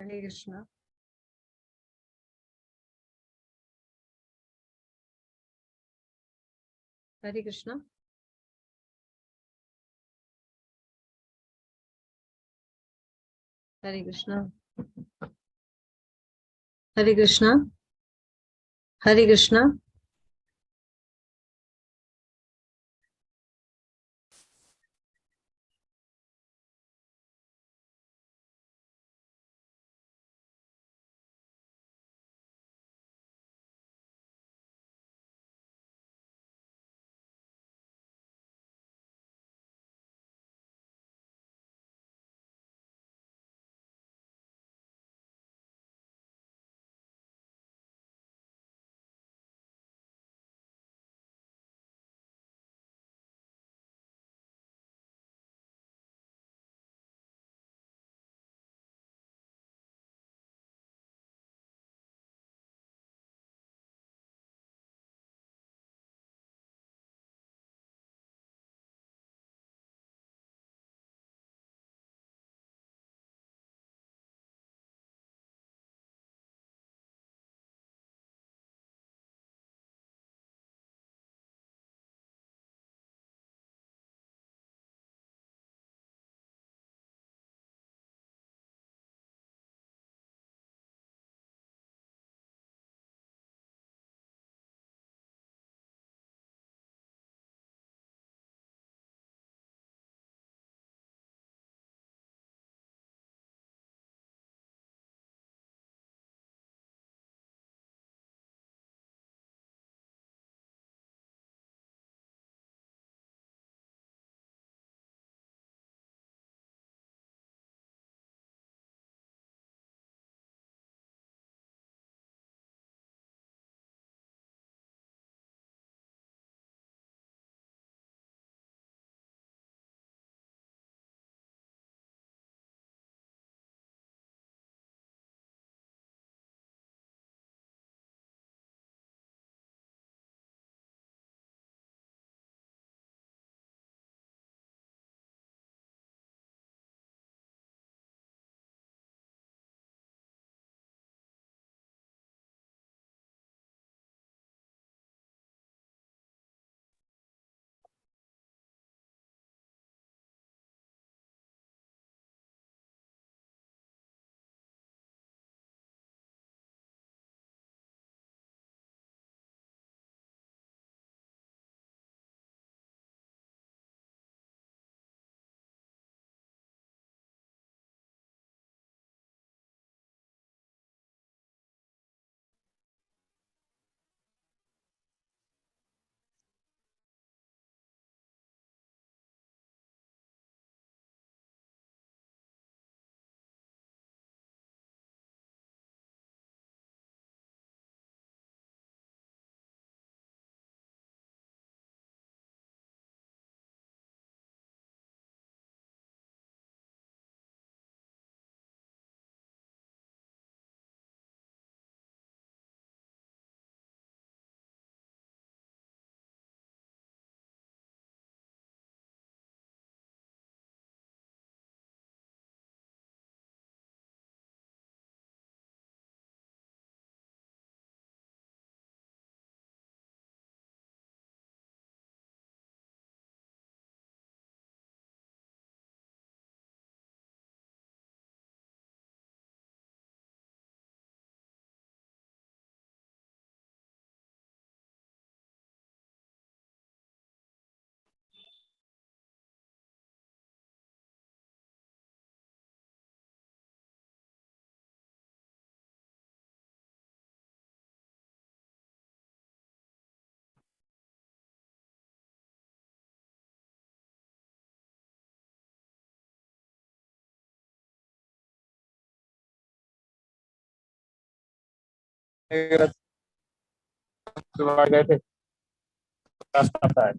Hare Krishna. Hare Krishna. Hare Krishna. Hare Krishna. Hare Krishna. गए थे रास्ता आता है।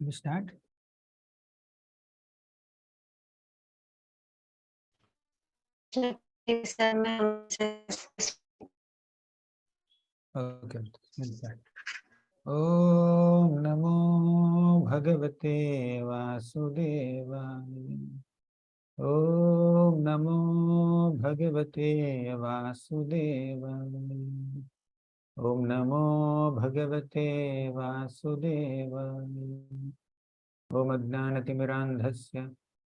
We start. Okay. Okay, we'll start. Om Namo Bhagavate Vasudevaya. Om Namo Bhagavate Vasudevaya. Om Namo Bhagavate Vasudevaya. Om Ajnanatimmirandhasya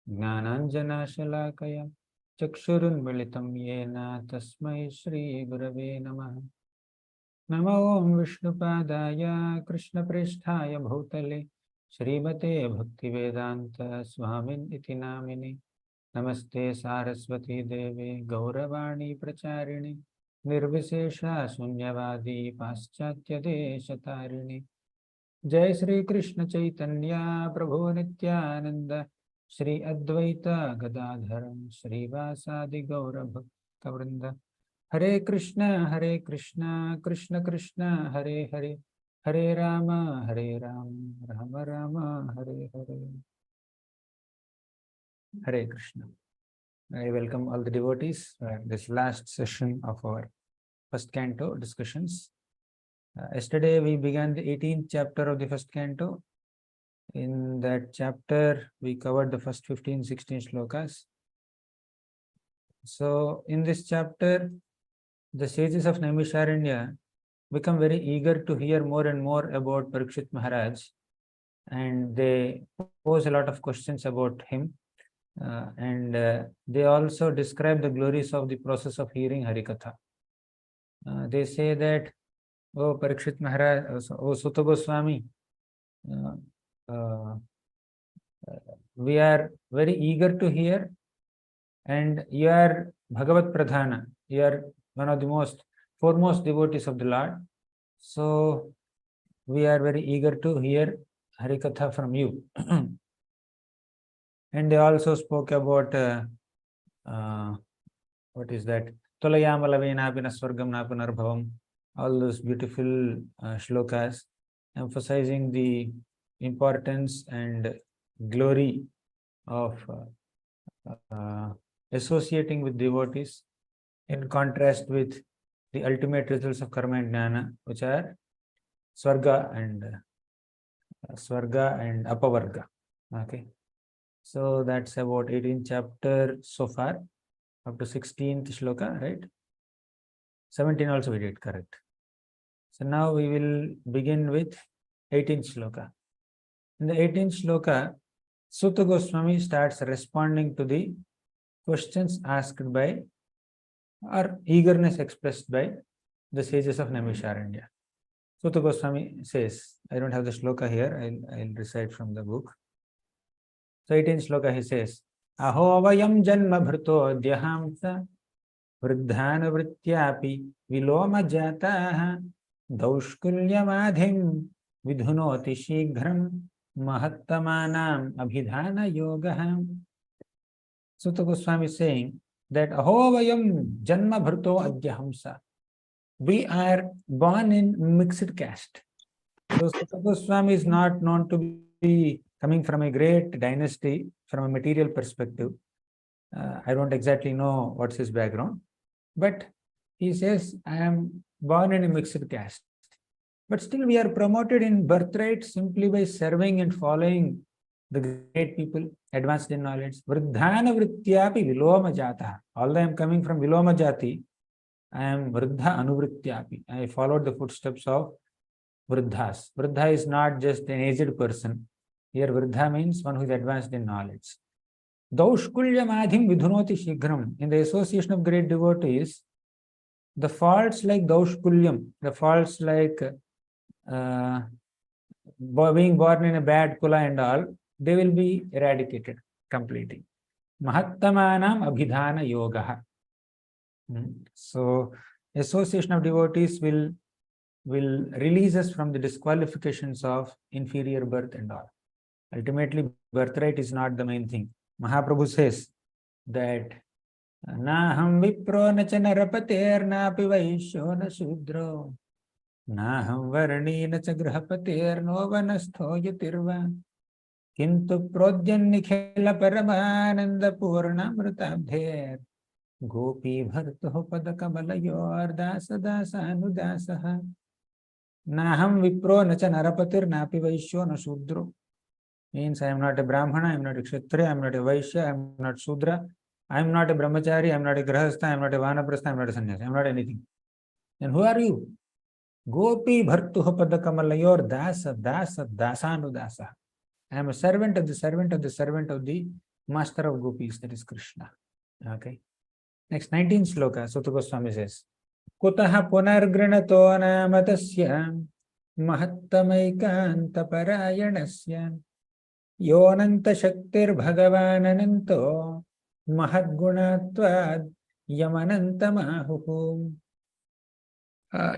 Jnananjanashalakaya Chakshurunmilitam Yena Tasmai Shri Gurave Namaha. Namo Om Vishnupadaya Krishnapreshthaya Bhutale Srimate Bhaktivedanta Swamin iti namini. Namaste Saraswati Deve Gauravani Pracharini Nirvishesha Sunyavadi Paschatya Desatarini. Jai Shri Krishna Chaitanya Prabhu Nityananda Shri Advaita Gadadharam Shri Vasadi Gaura Bhakta Vrinda. Hare Krishna Krishna Krishna Hare Hare Hare Rama Rama Rama Hare Hare. Hare Krishna. I welcome all the devotees this last session of our first canto discussions. Yesterday we began the 18th chapter of the first canto. In that chapter we covered the first 15-16 shlokas. So in this chapter the sages of Naimisharanya become very eager to hear more and more about Parikshit Maharaj, and they pose a lot of questions about him, and they also describe the glories of the process of hearing Harikatha. They say that, oh Parikshit Maharaj, oh Sutta Goswami, we are very eager to hear, and you are Bhagavat Pradhana, you are one of the most foremost devotees of the Lord. So we are very eager to hear Harikatha from you. And they also spoke about what is that? Tolayamalavena swargam napunarbhavam. All those beautiful shlokas emphasizing the importance and glory of associating with devotees, in contrast with the ultimate results of karma and jnana, which are swarga and apavarga. Okay, so that's about 18th chapter so far, up to 16th shloka, right? 17 also we did, correct. So now we will begin with 18th shloka. In the 18th shloka, Sutta Goswami starts responding to the questions asked by, or eagerness expressed by, the sages of Naimisharanya. Sutta Goswami says, I don't have the shloka here, I'll recite from the book. So 18th shloka he says, Aho vayam janma bhrto dyahamsa vruddhana vrittyapi viloma jataha daushkulyamadhim vidhunoti shighram mahattamanam abhidhana yogaha. Sutta Goswami is saying that Aho vayam janma bhrto adyahamsa. We are born in mixed caste. So Sutta Goswami is not known to be coming from a great dynasty from a material perspective. I don't exactly know what's his background, but he says, I am born in a mixed caste. But still we are promoted in birthright simply by serving and following the great people, advanced in knowledge. Vruddhana vrittyapi viloma jata. Although I am coming from viloma jati, I am vruddha anuvrittyapi. I followed the footsteps of vruddhas. Vruddha is not just an aged person. Here vruddha means one who is advanced in knowledge. Daushkulyamadhim vidhunoti shighram. In the association of great devotees, the faults like daushkulyam, the faults like being born in a bad kula and all, they will be eradicated completely. Mahattamanam abhidhana yogaha. So association of devotees will release us from the disqualifications of inferior birth and all. Ultimately, birthright is not the main thing. Mahaprabhu says that Naham vipro na cha narapater napi vaishyo na shudro Naham varani na cha grahapater no vanastho yatirva Kintu prodyan nikhila paramananda purna mritabdher Gopi bharto padakabalayor dasa dasa anudasaha Naham vipro na cha narapatir napi vaishyo na shudro. Means I am not a Brahmana, I am not a Kshatriya, I am not a Vaishya, I am not Shudra, I am not a Brahmachari, I am not a Grahastha, I am not a Vanaprastha, I am not a Sannyasi, I am not anything. And who are you? Gopi bhartuha padakamalayur dasa dasa dasanudasa. I am a servant of the servant of the servant of the master of gopis, that is Krishna. Okay. Next, 19th shloka, Sutta Goswami says, Kutaha punargranato namatasya mahattamaikanta parayanasya Yonanta Shaktir Bhagavanananto Mahadgunatvad Yamananta Mahuhu.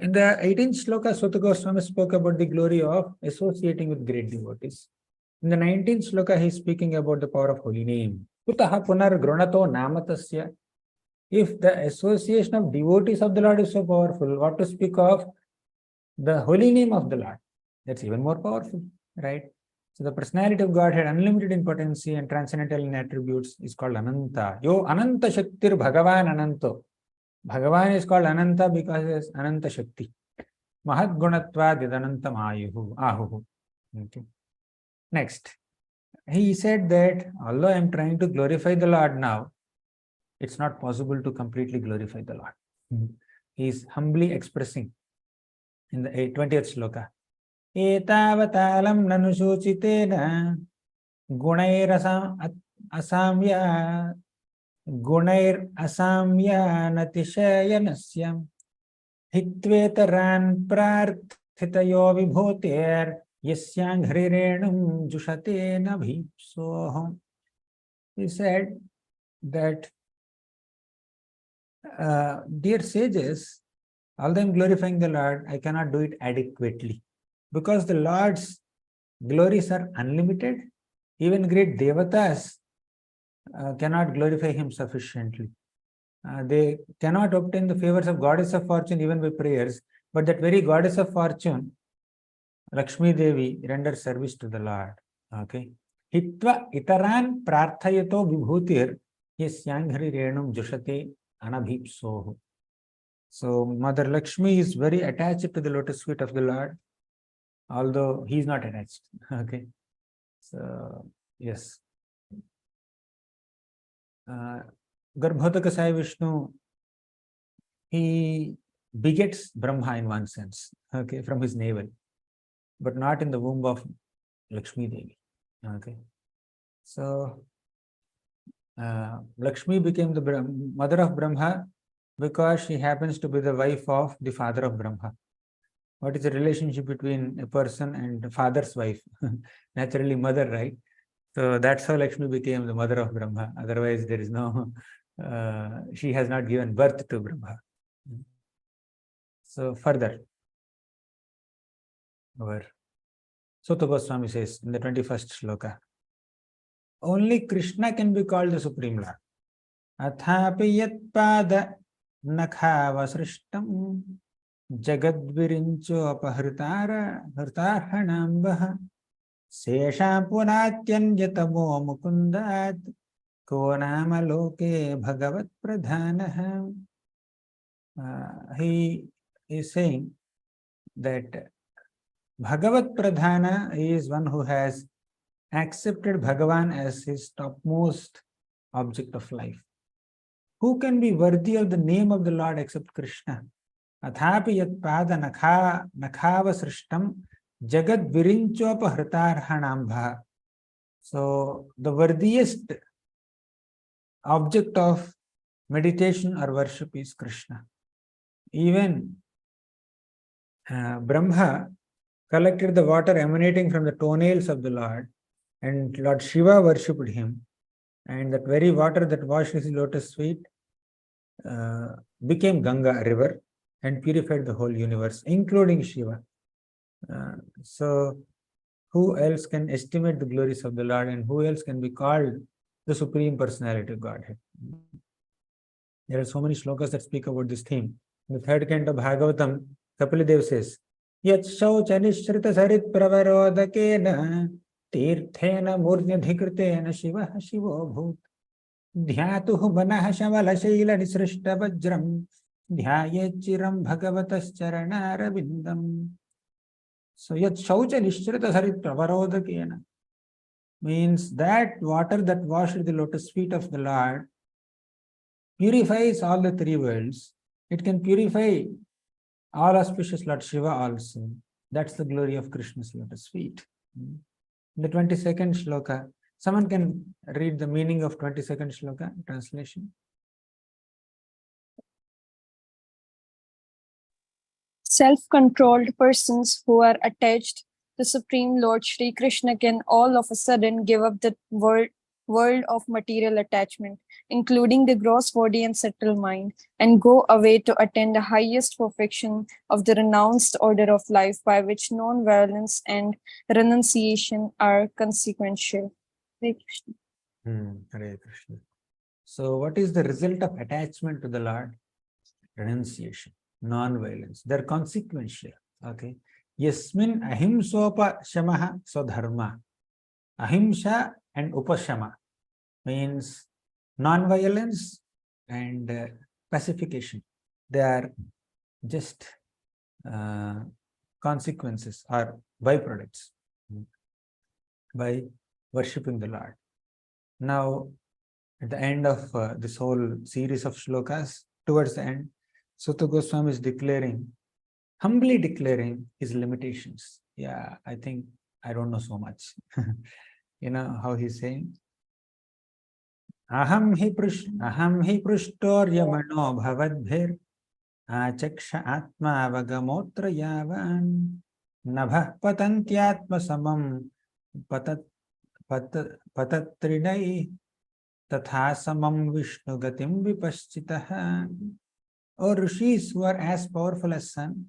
In the 18th shloka, Sutta Goswami spoke about the glory of associating with great devotees. In the 19th shloka, he is speaking about the power of holy name. Kutaha punar grunato namatasya. If the association of devotees of the Lord is so powerful, what to speak of the holy name of the Lord? That's even more powerful, right? So the personality of God had unlimited in potency and transcendental in attributes is called Ananta. Yo Ananta Shaktir Bhagavan Ananto. Bhagavan is called Ananta because he has Ananta Shakti. Mahad Gunatva Didanantam Ahuhu. Okay. Next, he said that although I am trying to glorify the Lord now, it's not possible to completely glorify the Lord. He is humbly expressing in the 20th shloka. Etavatalam nanusuchitena gunair asamya natishayanasya hitvetaran prarthitayo vibhoter yasyang hrirenum jushatena bhipsoham. He said that, dear sages, although I am glorifying the Lord, I cannot do it adequately. Because the Lord's glories are unlimited. Even great devatas cannot glorify him sufficiently. They cannot obtain the favors of goddess of fortune even by prayers, but that very goddess of fortune, Lakshmi Devi, renders service to the Lord. Okay. Hitva itaran prarthayato vibhutir yasyanghri renum jushate anabhipsohu. So Mother Lakshmi is very attached to the lotus feet of the Lord, although he is not attached. Okay. So yes. Garbhodaka Sai Vishnu, he begets Brahma in one sense, okay, from his navel, but not in the womb of Lakshmi Devi. Okay. So Lakshmi became the mother of Brahma because she happens to be the wife of the father of Brahma. What is the relationship between a person and the father's wife? Naturally, mother, right? So that's how Lakshmi became the mother of Brahma. Otherwise, there is no, she has not given birth to Brahma. So further, our Sutta Goswami says in the 21st shloka, only Krishna can be called the Supreme Lord. Athapi yat pada nakhavasrishtam jagadvirincho apahritarhanambaha sesha punatyanyatamo mukundat ko nama loke bhagavat pradhanaha. He is saying that Bhagavat Pradhana is one who has accepted Bhagavan as his topmost object of life. Who can be worthy of the name of the Lord except Krishna? Athapi yat pada nakhava srishtam jagad virinchopa hritarhanambha. So the worthiest object of meditation or worship is Krishna. Even Brahma collected the water emanating from the toenails of the Lord, and Lord Shiva worshipped him, and that very water that washed his lotus feet became Ganga river and purified the whole universe, including Shiva. So who else can estimate the glories of the Lord, and who else can be called the Supreme Personality of Godhead? There are so many shlokas that speak about this theme. In the third canto of Bhagavatam, Kapila says, Yat shaucha nishrita sarit pravarodakena tirthena murnyadhikritena shiva shivo bhut dhyatuh banah shavala shaila nisrishta vajram dhyayechiram bhagavatas charanarabindam. So yat shaucha nishrita sarit pravarodakena means that water that washed the lotus feet of the Lord purifies all the three worlds. It can purify all auspicious Lord Shiva also. That's the glory of Krishna's lotus feet. The 22nd shloka. Someone can read the meaning of 22nd shloka, translation. Self-controlled persons who are attached to Supreme Lord Shri Krishna can all of a sudden give up the world of material attachment, including the gross body and subtle mind, and go away to attain the highest perfection of the renounced order of life by which non-violence and renunciation are consequential. Hare Krishna. Hare Krishna. So what is the result of attachment to the Lord? Renunciation, non-violence. They're consequential. Okay. Yasmin ahimsopa shamaha swadharma. Ahimsa and upashama means non-violence and pacification. They are just consequences or byproducts by worshipping the Lord. Now, at the end of this whole series of shlokas, towards the end, Sutta Goswami is humbly declaring his limitations. Yeah, I think I don't know so much. You know how he's saying? Aham hi prishtoryamano bhavadbhir achaksha atma vagamotra yavan nabha patantyatma samam patatrinai tatha samam vishnu gatim vipaschitaha. O rishis who are as powerful as sun,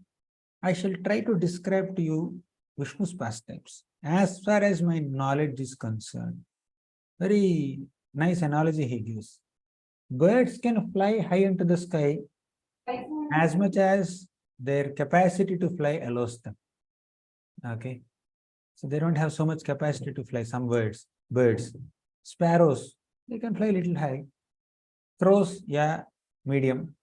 I shall try to describe to you Vishnu's pastimes. As far as my knowledge is concerned, very nice analogy he gives. Birds can fly high into the sky as much as their capacity to fly allows them. Okay. So they don't have so much capacity to fly. Some birds, sparrows, they can fly a little high. Crows, yeah, medium.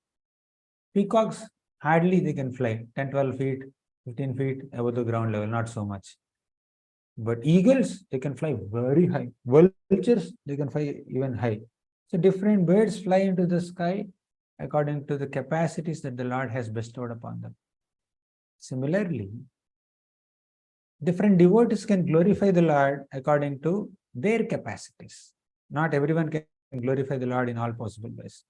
Peacocks, hardly they can fly 10, 12 feet, 15 feet above the ground level, not so much. But eagles, they can fly very high. Vultures, they can fly even high. So different birds fly into the sky according to the capacities that the Lord has bestowed upon them. Similarly, different devotees can glorify the Lord according to their capacities. Not everyone can glorify the Lord in all possible ways.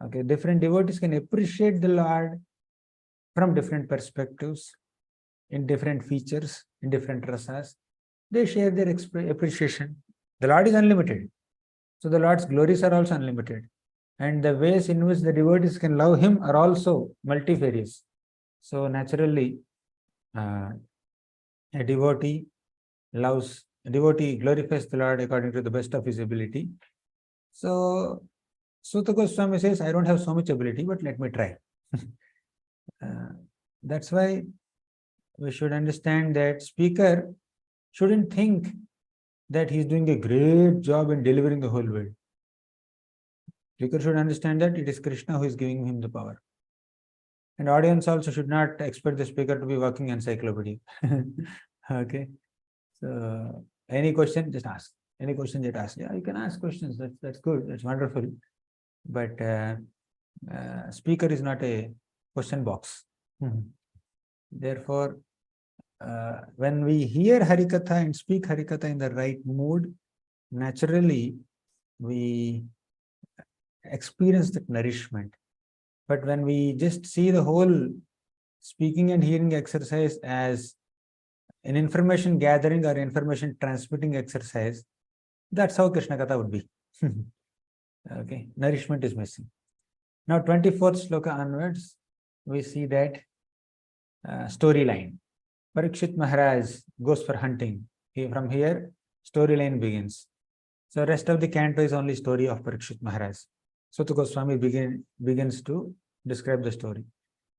Okay, different devotees can appreciate the Lord from different perspectives, in different features, in different rasas. They share their appreciation. The Lord is unlimited. So the Lord's glories are also unlimited. And the ways in which the devotees can love Him are also multifarious. So naturally, a devotee glorifies the Lord according to the best of his ability. So Suta Goswami says, I don't have so much ability, but let me try. That's why we should understand that speaker shouldn't think that he's doing a great job in delivering the whole world. Speaker should understand that it is Krishna who is giving him the power. And audience also should not expect the speaker to be working encyclopedia. Okay. So any question, just ask. Any question, just ask. Yeah, you can ask questions. That's good. That's wonderful. But speaker is not a question box. Therefore, when we hear Harikatha and speak Harikatha in the right mood, naturally we experience that nourishment. But when we just see the whole speaking and hearing exercise as an information gathering or information transmitting exercise, that's how Krishna Katha would be. Okay, nourishment is missing. Now, 24th sloka onwards, we see that storyline. Parikshit Maharaj goes for hunting. From here, storyline begins. So, rest of the canto is only story of Parikshit Maharaj. Suta Goswami begins to describe the story.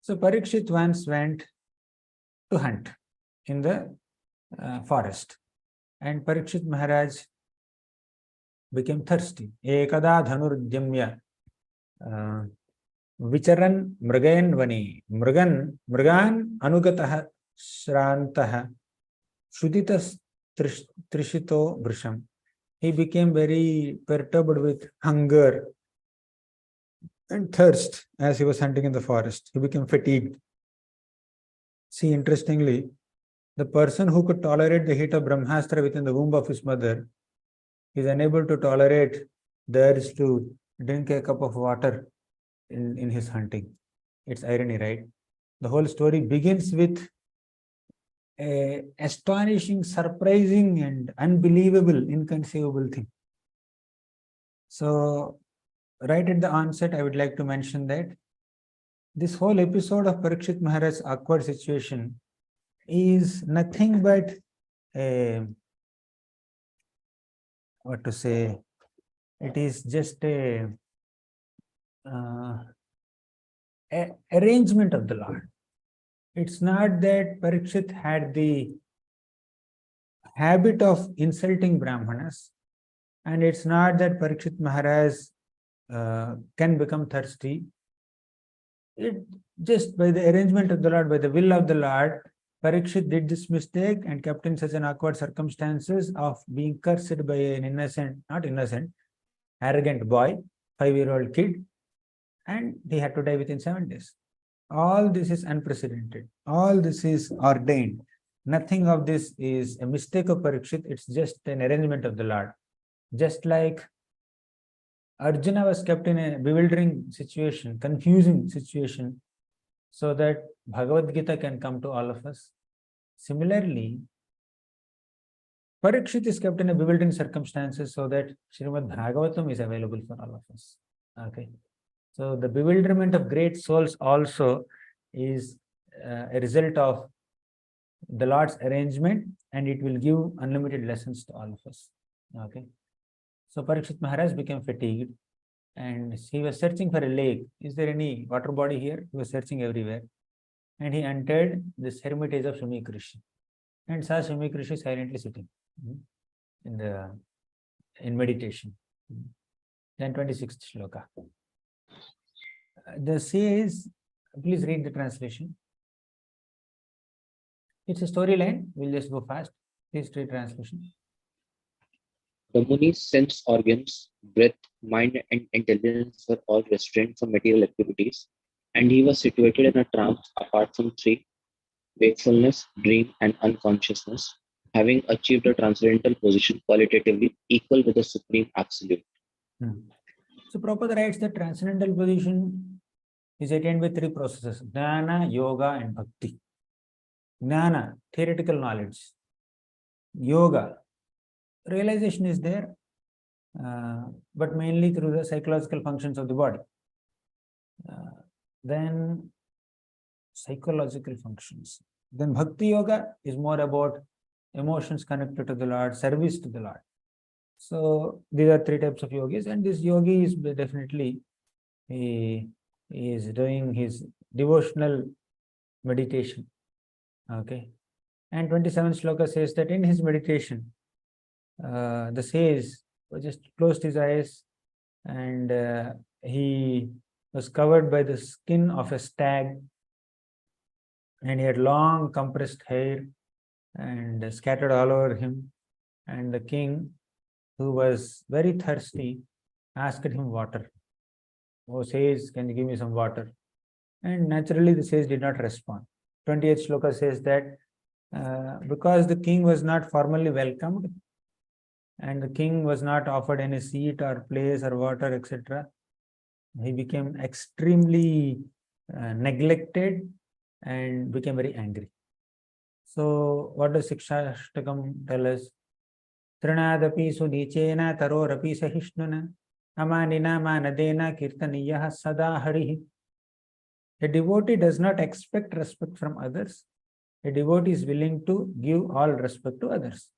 So, Parikshit once went to hunt in the forest, and Parikshit Maharaj became thirsty. Ekada dhanurjamya vicharan mrigayan vani mrigan anugatah shrantah shuditas trishito vrisham. He became very perturbed with hunger and thirst as he was hunting in the forest. He became fatigued. See, interestingly, the person who could tolerate the heat of Brahmastra within the womb of his mother is unable to tolerate the urge to drink a cup of water in his hunting. It's irony, right? The whole story begins with a astonishing, surprising, and unbelievable, inconceivable thing. So, right at the onset, I would like to mention that this whole episode of Parikshit Maharaj's awkward situation is nothing but a, what to say, it is just a arrangement of the Lord. It's not that Parikshit had the habit of insulting Brahmanas, and it's not that Parikshit Maharaj can become thirsty. It just by the arrangement of the Lord, by the will of the Lord, Parikshit did this mistake and kept in such an awkward circumstances of being cursed by an not innocent, arrogant boy, 5-year-old kid, and he had to die within 7 days. All this is unprecedented. All this is ordained. Nothing of this is a mistake of Parikshit. It's just an arrangement of the Lord. Just like Arjuna was kept in a bewildering situation, confusing situation, so that Bhagavad Gita can come to all of us. Similarly, Parikshit is kept in a bewildering circumstances so that Srimad Bhagavatam is available for all of us. Okay. So the bewilderment of great souls also is a result of the Lord's arrangement, and it will give unlimited lessons to all of us. Okay. So Parikshit Maharaj became fatigued and he was searching for a lake. Is there any water body here? He was searching everywhere. And he entered this hermitage of Shumi Krishi and saw Shumi Krishi silently sitting in meditation. Then 26th shloka. The says, please read the translation. It's a storyline. We'll just go fast. Please read translation. The Muni's sense organs, breath, mind, and intelligence were all restrained from material activities, and he was situated in a trance apart from three: wakefulness, dream, and unconsciousness, having achieved a transcendental position qualitatively equal with the Supreme Absolute. So Prabhupada writes that transcendental position is attained by three processes: Jnana, Yoga, and Bhakti. Jnana, theoretical knowledge. Yoga, realization is there, but mainly through the psychological functions of the body. Then psychological functions. Then Bhakti Yoga is more about emotions connected to the Lord, service to the Lord. So these are three types of yogis, and this yogi is definitely, he is doing his devotional meditation. Okay. And 27th shloka says that in his meditation, the sage just closed his eyes and he was covered by the skin of a stag, and he had long compressed hair and scattered all over him. And the king, who was very thirsty, asked him water. Oh sage, can you give me some water? And naturally the sage did not respond. 28th shloka says that because the king was not formally welcomed and the king was not offered any seat or place or water, etc., he became extremely neglected and became very angry. So what does Shikshashtakam tell us? Trinadapi sunichena tarorapi sahishnuna amanina manadena kirtaniyaha sada harihi. A devotee does not expect respect from others. A devotee is willing to give all respect to others.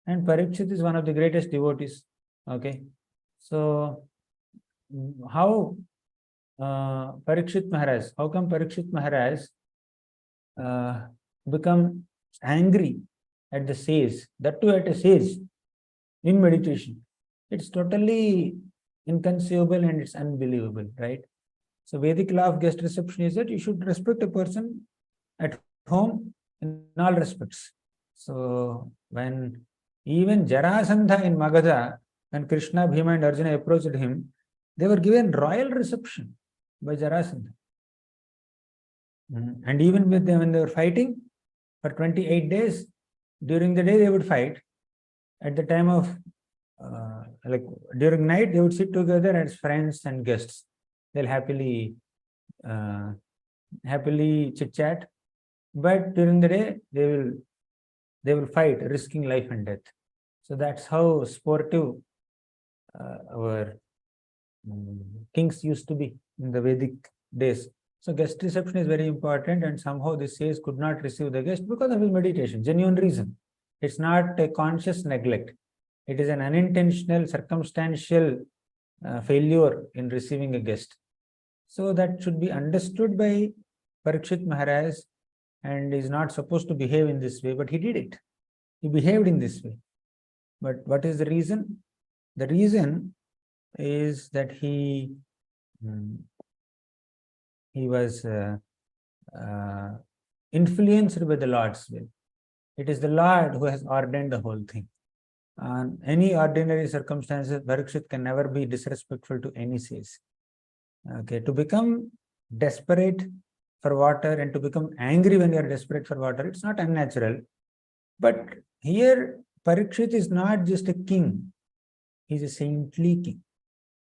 And Parikshit is one of the greatest devotees. Okay. So how Parikshit Maharaj, how come Parikshit Maharaj become angry at the sage, that too at a sage in meditation? It's totally inconceivable and it's unbelievable, right? So Vedic law of guest reception is that you should respect a person at home in all respects. So when even Jarasandha in Magadha, when Krishna, Bhima and Arjuna approached him, they were given royal reception by Jarasandha. And even with them, when they were fighting for 28 days, during the day they would fight. At the time of, during night, they would sit together as friends and guests. They'll happily chit-chat. But during the day, they will fight, risking life and death. So that's how sportive our kings used to be in the Vedic days. So guest reception is very important, and somehow this sage could not receive the guest because of his meditation. Genuine reason. It's not a conscious neglect. It is an unintentional, circumstantial failure in receiving a guest. So that should be understood by Parikshit Maharaj, and is not supposed to behave in this way, but he did it. He behaved in this way. But what is the reason? The reason is that he was influenced by the Lord's will. It is the Lord who has ordained the whole thing. On any ordinary circumstances, Parikshit can never be disrespectful to any sage. Okay, to become desperate for water and to become angry when you are desperate for water, it's not unnatural. But here, Parikshit is not just a king. He's a saintly king.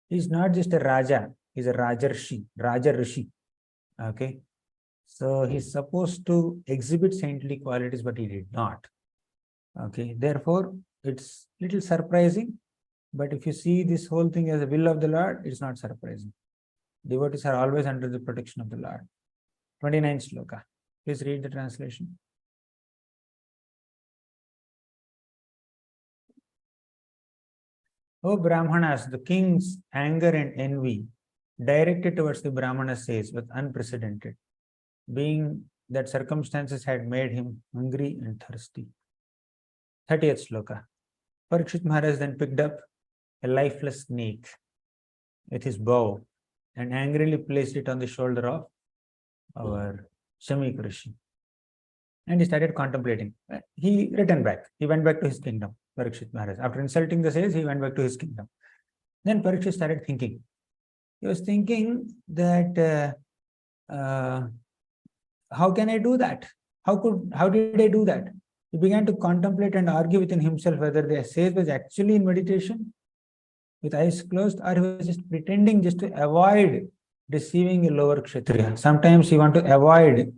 He's not just a Raja. He's a Rajarshi, Raja Rishi. Okay. So he's supposed to exhibit saintly qualities, but he did not. Okay. Therefore, it's little surprising. But if you see this whole thing as a will of the Lord, it's not surprising. Devotees are always under the protection of the Lord. 29th shloka. Please read the translation. O Brahmanas, the king's anger and envy directed towards the Brahmana says was unprecedented, being that circumstances had made him hungry and thirsty. 30th sloka. Parikshit Maharaj then picked up a lifeless snake with his bow and angrily placed it on the shoulder of our Shami Rishi. And he started contemplating. He returned back. He went back to his kingdom, Parikshit Maharaj. After insulting the sage, he went back to his kingdom. Then Parikshit started thinking. He was thinking that how can I do that? How did I do that? He began to contemplate and argue within himself whether the sage was actually in meditation with eyes closed, or he was just pretending just to avoid deceiving a lower kshatriya. Sometimes he want to avoid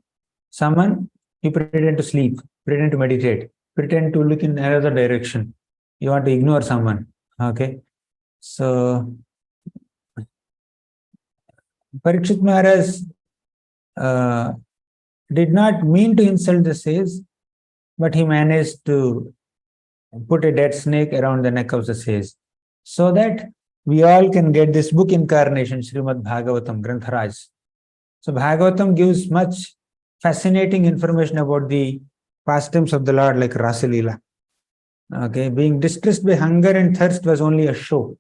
someone, he pretend to sleep, pretend to meditate, pretend to look in another direction. You want to ignore someone. Okay. So Parikshit Maharaj did not mean to insult the sage, but he managed to put a dead snake around the neck of the sage, so that we all can get this book incarnation, Srimad Bhagavatam, Grantharaj. So Bhagavatam gives much fascinating information about the pastimes of the Lord, like Rasa Leela. Okay, being distressed by hunger and thirst was only a show,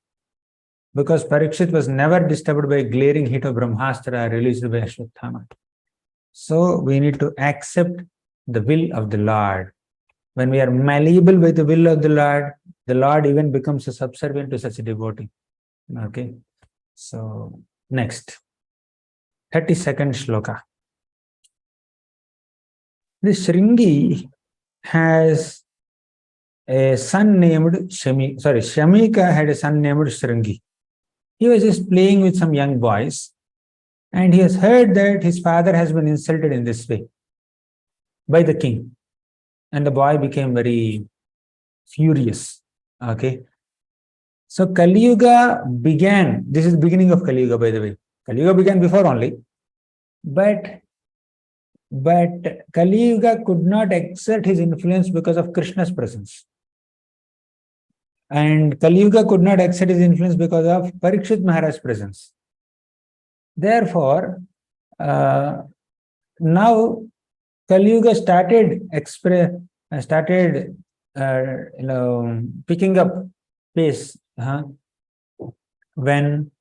because Parikshit was never disturbed by glaring heat of Brahmastra released by Ashwatthama. So we need to accept the will of the Lord. When we are malleable by the will of the Lord even becomes a subservient to such a devotee. Okay. So next, 32nd shloka. This Shringi has a son named Shamika had a son named Shringi. He was just playing with some young boys, and he has heard that his father has been insulted in this way by the king. And the boy became very furious. Okay. So Kali Yuga began. This is the beginning of Kali Yuga, by the way. Kali Yuga began before only. But Kali Yuga could not exert his influence because of Krishna's presence. And Kali Yuga could not exert his influence because of Parikshit Maharaj's presence. Therefore, now Kali Yuga started picking up pace when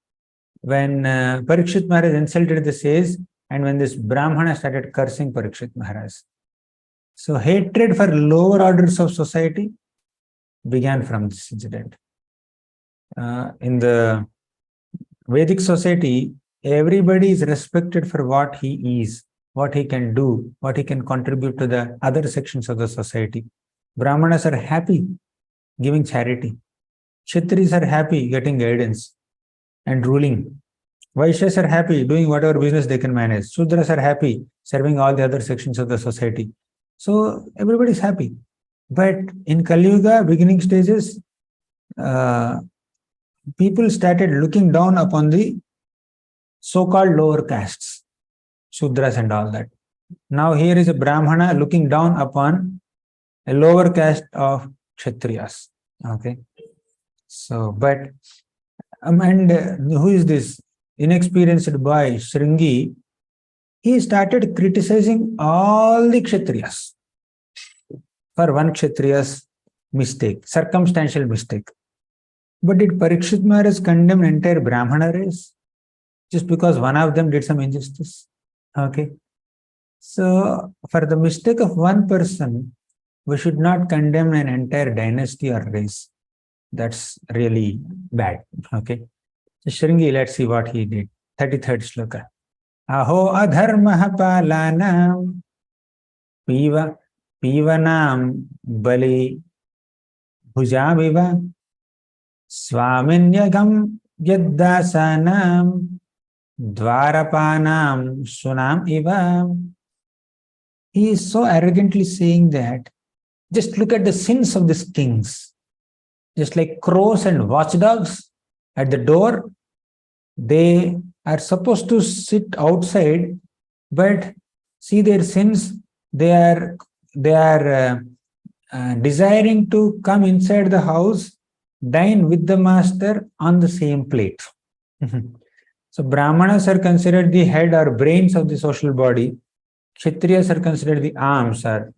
Parikshit Maharaj insulted the sage, and when this Brahmana started cursing Parikshit Maharaj. So hatred for lower orders of society began from this incident. In the Vedic society, everybody is respected for what he is, what he can do, what he can contribute to the other sections of the society. Brahmanas are happy giving charity. Kshatris are happy getting guidance and ruling. Vaishyas are happy doing whatever business they can manage. Shudras are happy serving all the other sections of the society. So everybody is happy. But in Kali Yuga, beginning stages, people started looking down upon the so-called lower castes, Shudras and all that. Now here is a Brahmana looking down upon a lower caste of Kshatriyas. Okay. So, but, and who is this inexperienced boy, Shringi? He started criticizing all the Kshatriyas for one Kshatriya's mistake, circumstantial mistake. But did Parikshit Maharaj condemn entire Brahmana race just because one of them did some injustice? Okay. So, for the mistake of one person, we should not condemn an entire dynasty or race. That's really bad. Okay. So Shringi, let's see what he did. 33rd shloka. Aho adharmaha palanam pivanam bali bhujamiva swaminyagam yaddasanam dvarapanam sunam iva. He is so arrogantly saying that just look at the sins of these kings. Just like crows and watchdogs at the door, they are supposed to sit outside, but see their sins. They are desiring to come inside the house dine with the master on the same plate. So Brahmanas are considered the head or brains of the social body. Kshatriyas are considered the arms or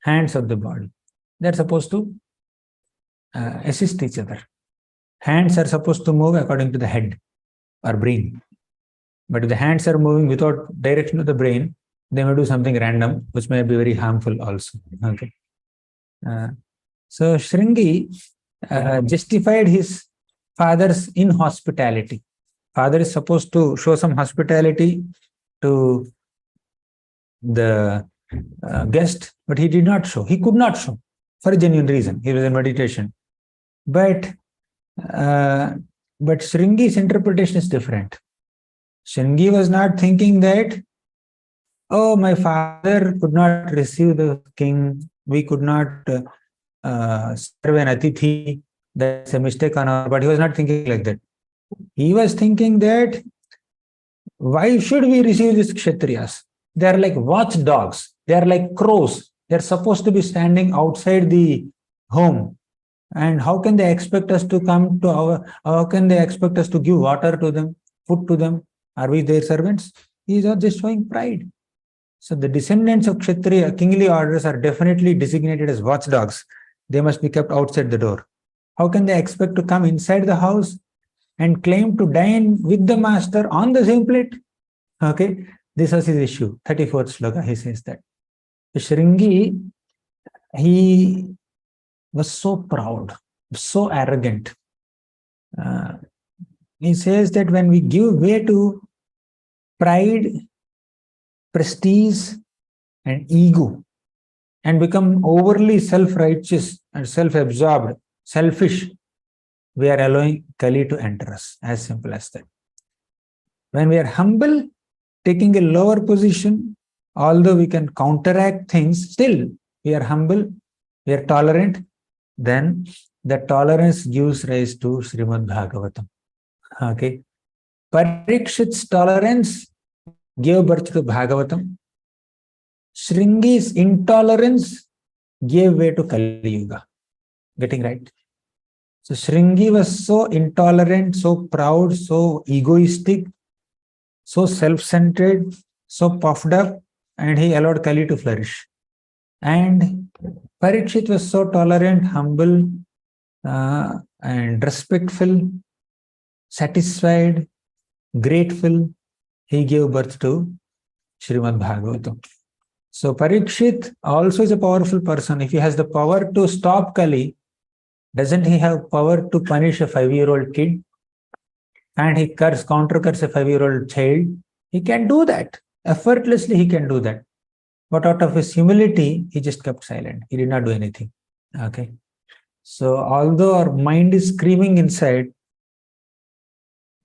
hands of the body. They're supposed to assist each other. Hands are supposed to move according to the head or brain. But if the hands are moving without direction of the brain, they may do something random, which may be very harmful also. Okay. So Shringi justified his father's inhospitality. Father is supposed to show some hospitality to the guest, but he did not show. He could not show for a genuine reason. He was in meditation. But Shringi's interpretation is different. Shringi was not thinking that, oh, my father could not receive the king. We could not serve an atithi. That's a mistake on our part. He was not thinking like that. He was thinking that, why should we receive these kshatriyas? They are like watchdogs. They are like crows. They are supposed to be standing outside the home. And how can they expect us to come to how can they expect us to give water to them, food to them? Are we their servants? He is just showing pride. So the descendants of Kshatriya, kingly orders, are definitely designated as watchdogs. They must be kept outside the door. How can they expect to come inside the house and claim to dine with the master on the same plate? Okay, this was his issue. 34th sloka, he says that. Shringi, he was so proud, so arrogant. He says that when we give way to pride, prestige, and ego, and become overly self-righteous and self-absorbed, selfish, we are allowing Kali to enter us. As simple as that. When we are humble, taking a lower position, although we can counteract things, still we are humble, we are tolerant, then the tolerance gives rise to Srimad Bhagavatam. Okay. Parikshit's tolerance gave birth to Bhagavatam. Shringi's intolerance gave way to Kali Yuga. Getting right? So Shringi was so intolerant, so proud, so egoistic, so self-centered, so puffed up, and he allowed Kali to flourish. And Parikshit was so tolerant, humble, and respectful, satisfied, grateful. He gave birth to Srimad Bhagavatam. So Parikshit also is a powerful person. If he has the power to stop Kali, doesn't he have power to punish a 5-year-old kid? And he counter curse a 5-year-old child? He can do that. Effortlessly he can do that. But out of his humility, he just kept silent. He did not do anything. Okay. So although our mind is screaming inside,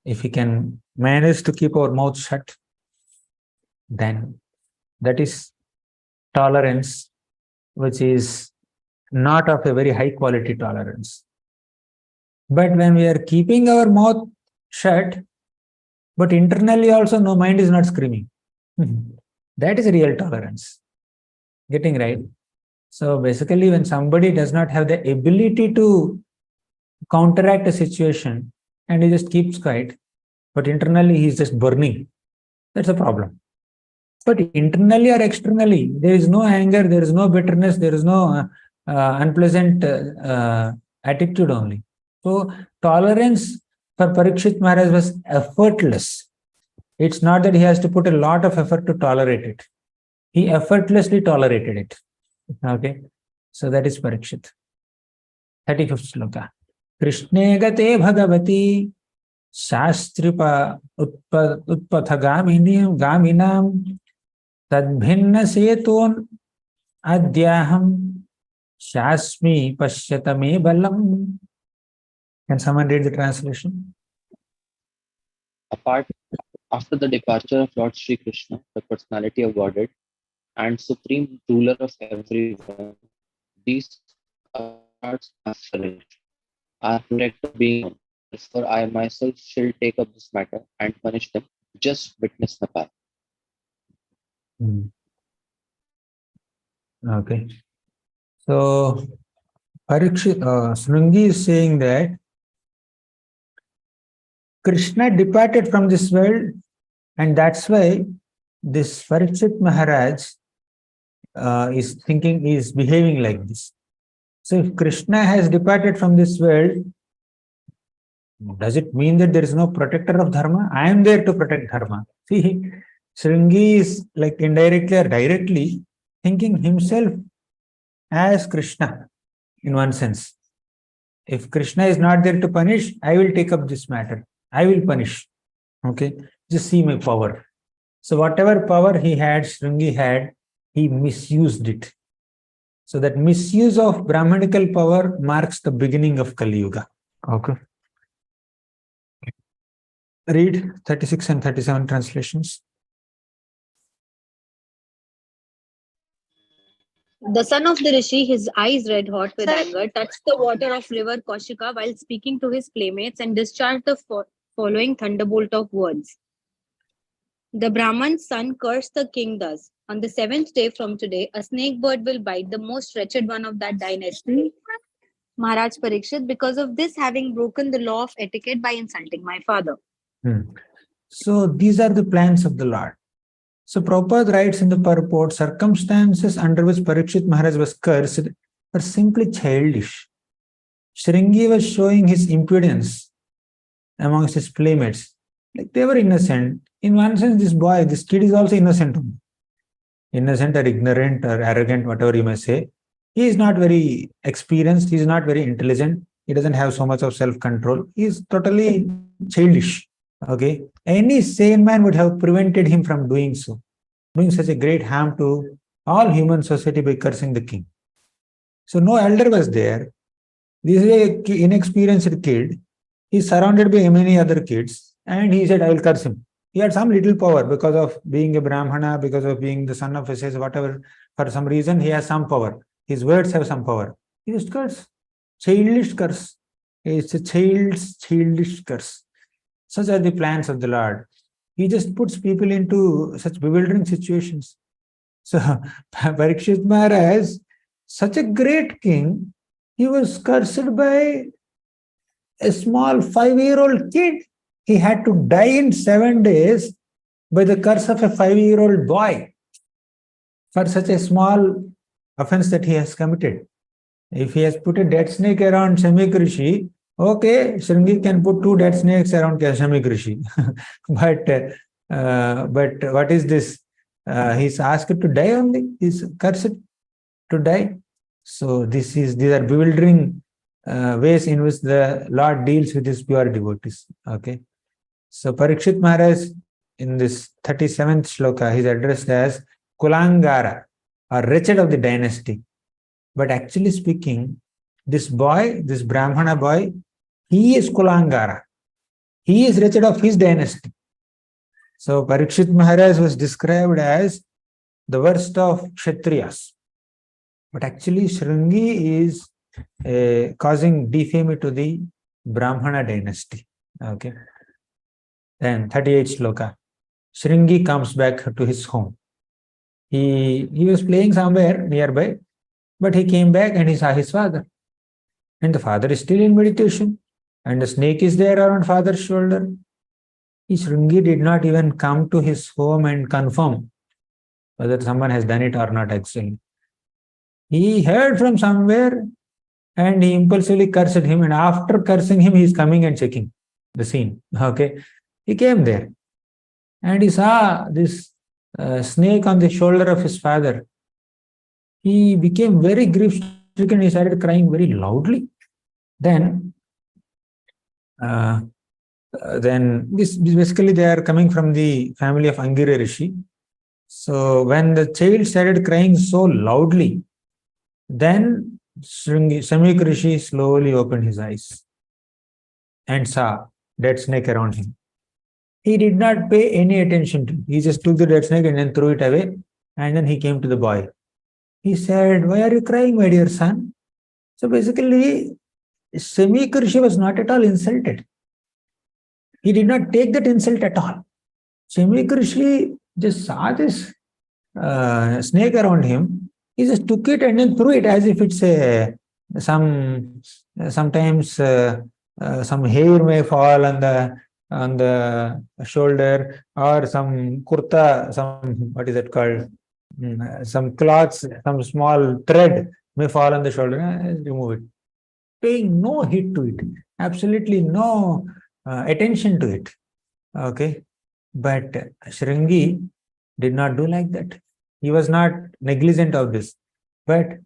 if we can manage to keep our mouth shut, then that is tolerance, which is not of a very high quality tolerance. But when we are keeping our mouth shut, but internally also no mind is not screaming. That is real tolerance. Getting right? So basically, when somebody does not have the ability to counteract a situation and he just keeps quiet, but internally he is just burning, that's a problem. But internally or externally, there is no anger, there is no bitterness, there is no unpleasant attitude only. So tolerance for Parikshit Maharaj was effortless. It's not that he has to put a lot of effort to tolerate it. He effortlessly tolerated it. Okay. So that is Parikshit. 35th sloka. Krishne gate bhagavati shastripa utpatha gaminam tadbhinna seton adyaham shasmi pashyatame balam. Can someone read the translation? After the departure of Lord Sri Krishna, the personality of Godhead and supreme ruler of everyone, these arts are finished, are protected being known. Therefore, I myself shall take up this matter and punish them. Just witness Nepal. Okay. So Parikshit, Shringi is saying that Krishna departed from this world, and that's why this Parikshit Maharaj is behaving like this. So if Krishna has departed from this world, does it mean that there is no protector of dharma? I am there to protect dharma. See, Shringi is like indirectly or directly thinking himself as Krishna in one sense. If Krishna is not there to punish, I will take up this matter. I will punish. Okay, just see my power. So whatever power he had, Shringi had, he misused it. So that misuse of Brahmanical power marks the beginning of Kali Yuga. Okay. Read 36 and 37 translations. The son of the Rishi, his eyes red hot with anger, touched the water of river Kaushika while speaking to his playmates and discharged the following thunderbolt of words. The Brahman's son cursed the king thus: on the 7th day from today, a snake bird will bite the most wretched one of that dynasty, Maharaj Parikshit, because of this having broken the law of etiquette by insulting my father. So these are the plans of the Lord. So Prabhupada writes in the purport, circumstances under which Parikshit Maharaj was cursed were simply childish. Shringi was showing his impudence amongst his playmates. Like they were innocent. In one sense, this kid is also innocent. Innocent or ignorant or arrogant, whatever you may say. He is not very experienced. He is not very intelligent. He doesn't have so much of self-control. He is totally childish. Okay. Any sane man would have prevented him from doing so, doing such a great harm to all human society by cursing the king. So no elder was there. This is an inexperienced kid. He's surrounded by many other kids, and he said, I will curse him. He had some little power because of being a Brahmana, because of being the son of a sage, whatever. For some reason, he has some power. His words have some power. He just curse. Childish curse. It's a childish curse. Such are the plans of the Lord. He just puts people into such bewildering situations. So, Parikshit Maharaj, such a great king, he was cursed by a small 5-year-old kid. He had to die in 7 days by the curse of a 5-year-old boy for such a small offense that he has committed. If he has put a dead snake around Shamik Rishi, okay, Shringi can put 2 dead snakes around Shamik Rishi. but what is this? He's asked to die only. He's cursed to die. So these are bewildering ways in which the Lord deals with his pure devotees. Okay. So Parikshit Maharaj, in this 37th shloka, he is addressed as Kulangara, or wretched of the dynasty. But actually speaking, this boy, this Brahmana boy, he is Kulangara. He is wretched of his dynasty. So Parikshit Maharaj was described as the worst of Kshatriyas. But actually Shringi is causing defame to the Brahmana dynasty. Okay. Then 38th shloka. Shringi comes back to his home. He was playing somewhere nearby, but he came back and he saw his father. And the father is still in meditation. And the snake is there around father's shoulder. Shringi did not even come to his home and confirm whether someone has done it or not actually. He heard from somewhere and he impulsively cursed him. And after cursing him, he is coming and checking the scene. Okay. He came there and he saw this snake on the shoulder of his father. He became very grief-stricken. He started crying very loudly. Then this basically they are coming from the family of Angira Rishi. So when the child started crying so loudly, then Shamik Rishi slowly opened his eyes and saw dead snake around him. He did not pay any attention to it. He just took the dead snake and then threw it away. And then he came to the boy. He said, why are you crying, my dear son? So basically, Shamik Rishi was not at all insulted. He did not take that insult at all. Shamik Rishi just saw this snake around him. He just took it and then threw it as if it's sometimes some hair may fall on the on the shoulder, or some kurta, some, what is it called? Some cloths, some small thread may fall on the shoulder, remove it. Paying no heed to it, absolutely no attention to it. Okay. But Shringi did not do like that. He was not negligent of this. But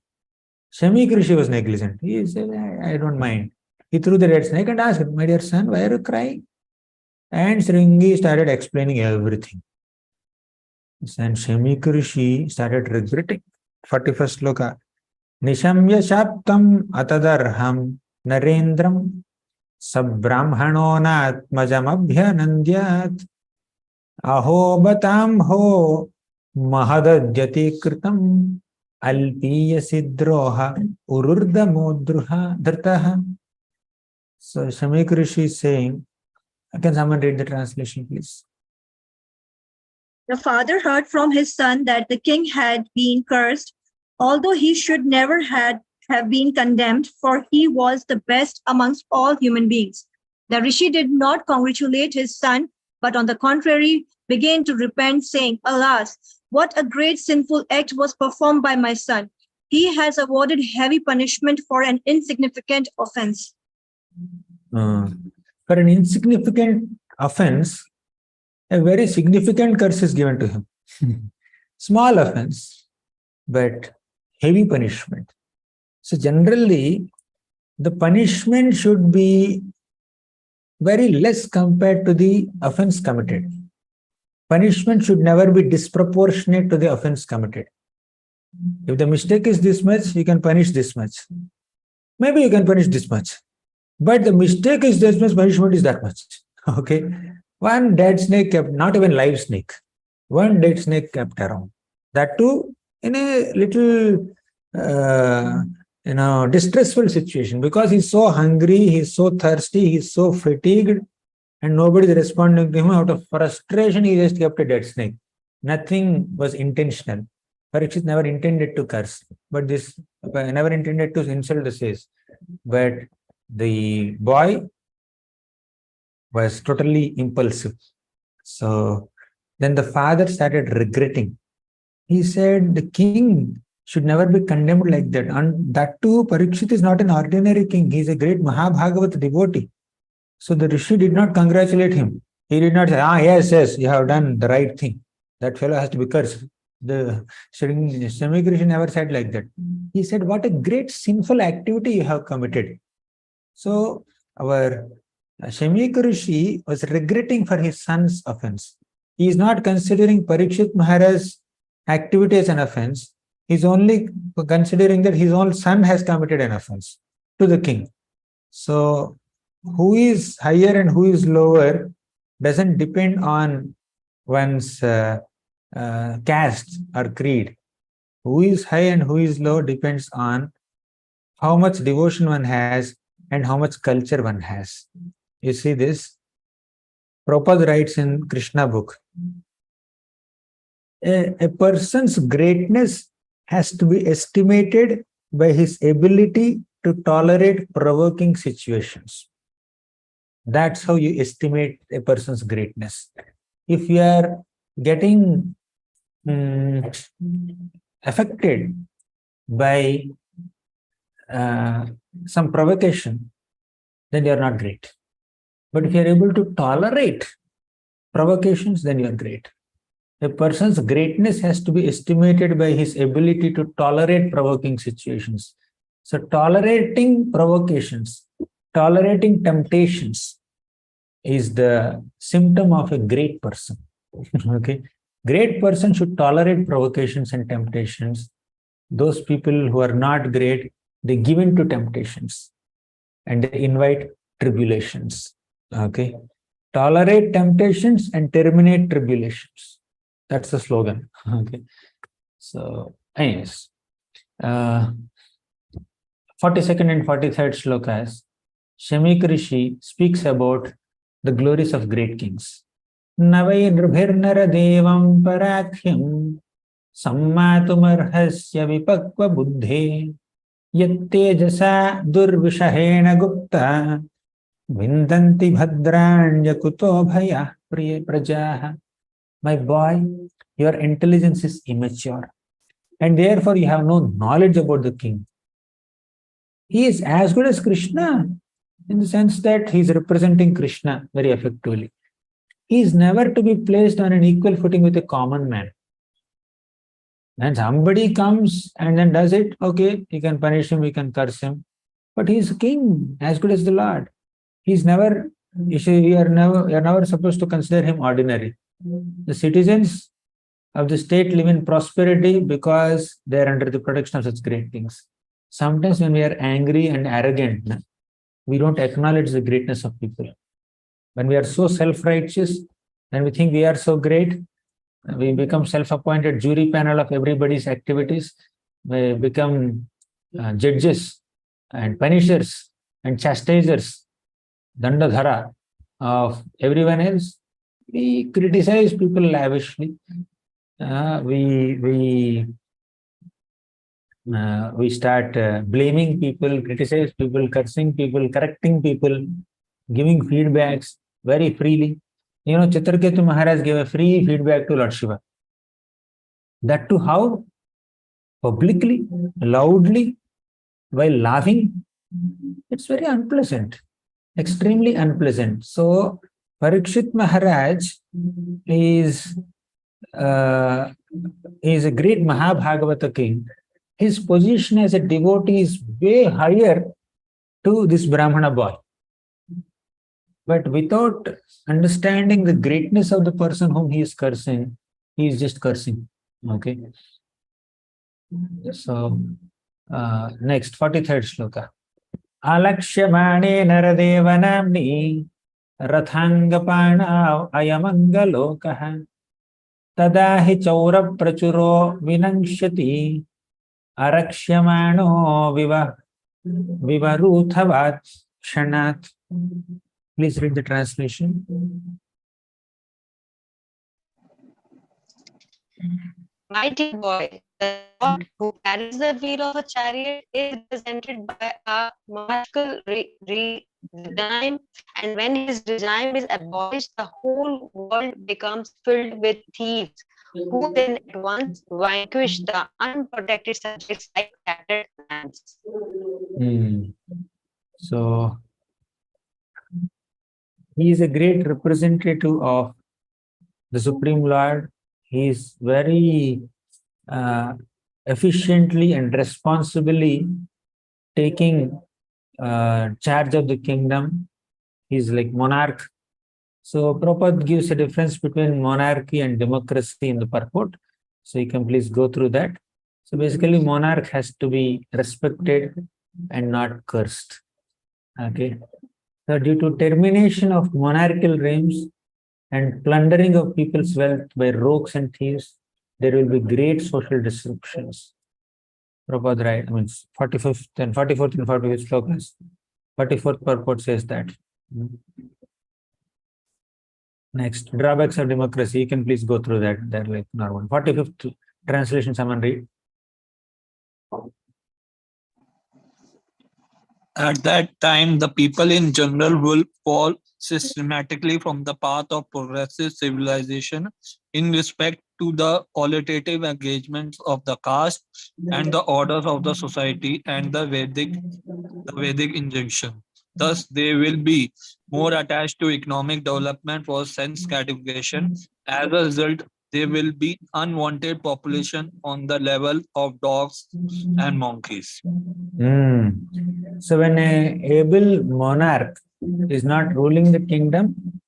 Shamik Rishi was negligent. He said, I don't mind. He threw the red snake and asked, my dear son, why are you crying? And Shringi started explaining everything. And Shamik Rishi started regretting. 41st sloka. Nishamya Shaptam Atadarham Narendram Sabrahmanona Atmajamabhyanandyat Aho Batam Ho Mahadadyati Kritam Alpiya Sidroha Ururda Modruha Dhartaha. So Shamik Rishi is saying, can someone read the translation, please? The father heard from his son that the king had been cursed, although he should never have been condemned, for he was the best amongst all human beings. The rishi did not congratulate his son, but on the contrary, began to repent, saying, Alas, what a great sinful act was performed by my son. He has awarded heavy punishment for an insignificant offense. For an insignificant offense, a very significant curse is given to him. Small offense, but heavy punishment. So generally, the punishment should be very less compared to the offense committed. Punishment should never be disproportionate to the offense committed. If the mistake is this much, you can punish this much. Maybe you can punish this much. But the mistake is this much, punishment is that much. Okay. One dead snake kept, not even live snake, one dead snake kept around. That too in a little, distressful situation, because he's so hungry, he's so thirsty, he's so fatigued, and nobody is responding to him. Out of frustration, he just kept a dead snake. Nothing was intentional. Parikshit never intended to curse, but this never intended to insult the sage. But the boy was totally impulsive. So then the father started regretting. He said the king should never be condemned like that. And that too, Parikshit is not an ordinary king. He is a great Mahabhagavat devotee. So the rishi did not congratulate him. He did not say, yes, you have done the right thing. That fellow has to be cursed. The Shamik Rishi never said like that. He said, what a great sinful activity you have committed. So our Shamik Rishi was regretting for his son's offense. He is not considering Parikshit Maharaj's activity as an offense. He is only considering that his own son has committed an offense to the king. So who is higher and who is lower doesn't depend on one's caste or creed. Who is high and who is low depends on how much devotion one has and how much culture one has. You see this? Prabhupada writes in Krishna book, a person's greatness has to be estimated by his ability to tolerate provoking situations. That's how you estimate a person's greatness. If you are getting affected by some provocation, then you are not great. But if you are able to tolerate provocations, then you are great. A person's greatness has to be estimated by his ability to tolerate provoking situations. So tolerating provocations, tolerating temptations is the symptom of a great person. Okay. Great person should tolerate provocations and temptations. Those people who are not great, they give in to temptations and they invite tribulations. Okay. Tolerate temptations and terminate tribulations. That's the slogan. Okay. So, anyways, 42nd and 43rd slokas, Shamik Rishi speaks about the glories of great kings. Navai Nrabhirnara Devam Parakhyam Sammatumarhasya Vipakva Buddhe Yattejasa Durvishahena Gupta Vindanti bhadranya kuto bhaya priya prajaha. My boy, your intelligence is immature, and therefore you have no knowledge about the king. He is as good as Krishna in the sense that he is representing Krishna very effectively. He is never to be placed on an equal footing with a common man. When somebody comes and then does it, okay, you can punish him, you can curse him, but he is a king, as good as the Lord. He's never, you're never supposed to consider him ordinary. The citizens of the state live in prosperity because they are under the protection of such great kings. Sometimes when we are angry and arrogant, we don't acknowledge the greatness of people. When we are so self-righteous, when we think we are so great, we become self-appointed jury panel of everybody's activities. We become judges and punishers and chastisers, dandadhara of everyone else. We criticize people lavishly. We start blaming people, criticize people, cursing people, correcting people, giving feedbacks very freely. You know, Chitraketu Maharaj gave a free feedback to Lord Shiva. That too how? Publicly, loudly, while laughing. It's very unpleasant, extremely unpleasant. So, Parikshit Maharaj is a great Mahabhagavata king. His position as a devotee is way higher to this Brahmana boy. But without understanding the greatness of the person whom he is cursing, he is just cursing. Okay. So, next, 43rd shloka. Alakshyamane naradeva namni rathangapana ayamangalokaha tadahi chaura prachuro vinankshyati araksyamano vivaruthavat kshanat. Please read the translation. My dear boy, the Lord who carries the wheel of a chariot is represented by a monarchical regime, and when his regime is abolished, the whole world becomes filled with thieves, who then at once vanquish the unprotected subjects like scattered ants. So, he is a great representative of the Supreme Lord. He is very efficiently and responsibly taking charge of the kingdom. He is like monarch. So Prabhupada gives a difference between monarchy and democracy in the purport. So you can please go through that. So basically monarch has to be respected and not cursed. Okay. So due to termination of monarchical reigns and plundering of people's wealth by rogues and thieves, there will be great social disruptions. Prabhupada, right? I mean, 45th and 44th and 45th slokas. 44th purport says that. Next, drawbacks of democracy. You can please go through that. They're like normal. 45th translation, someone read. At that time, the people in general will fall systematically from the path of progressive civilization in respect to the qualitative engagements of the caste and the orders of the society and the Vedic injunction. Thus, they will be more attached to economic development for sense gratification. As a result, there will be unwanted population on the level of dogs and monkeys. So when an able monarch is not ruling the kingdom,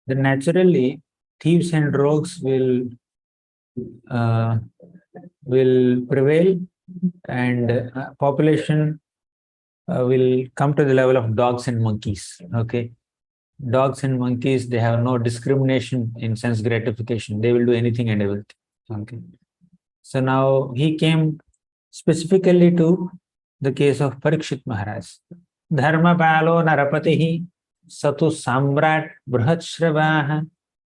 then naturally thieves and rogues will prevail, and population will come to the level of dogs and monkeys. Okay. Dogs and monkeys, they have no discrimination in sense gratification. They will do anything and everything. Okay. So now he came specifically to the case of Parikshit Maharaj. Dharma palo narapatihi satu samrat brhatshravah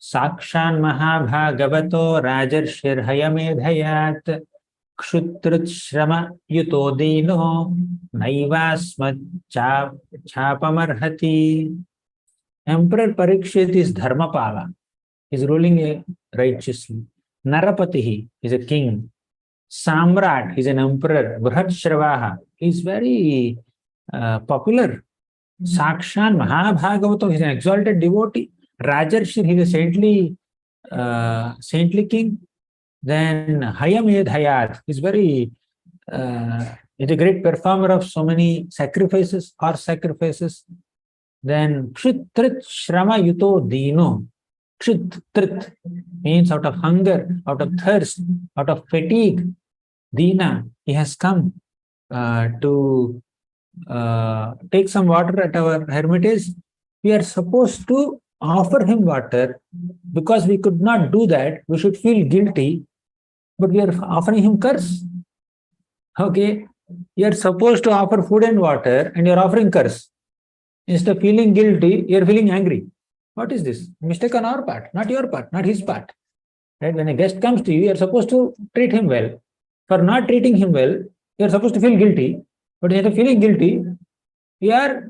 sakshan mahabhagavato rajarshir hayamedhayat. Kshutrut Shrama Yuto Dino Naivasma Chapamarhati. Emperor Parikshit is Dharmapala. He is ruling righteously. Narapatihi is a king. Samrat is an emperor. Brihadshravaha is very popular. Sakshan Mahabhagavatam is an exalted devotee. Rajarshi, he is a saintly king. Then Hayamedhayat is is a great performer of so many sacrifices, horse sacrifices. Then Kshitrit Shrama Yuto Dino. Kshitrit means out of hunger, out of thirst, out of fatigue. Dina, he has come to take some water at our hermitage. We are supposed to offer him water. Because we could not do that, we should feel guilty, but we are offering him curse. Okay, you are supposed to offer food and water and you are offering curse. Instead of feeling guilty, you are feeling angry. What is this? Mistake on our part, not your part, not his part. Right? When a guest comes to you, you are supposed to treat him well. For not treating him well, you are supposed to feel guilty. But instead of feeling guilty, you are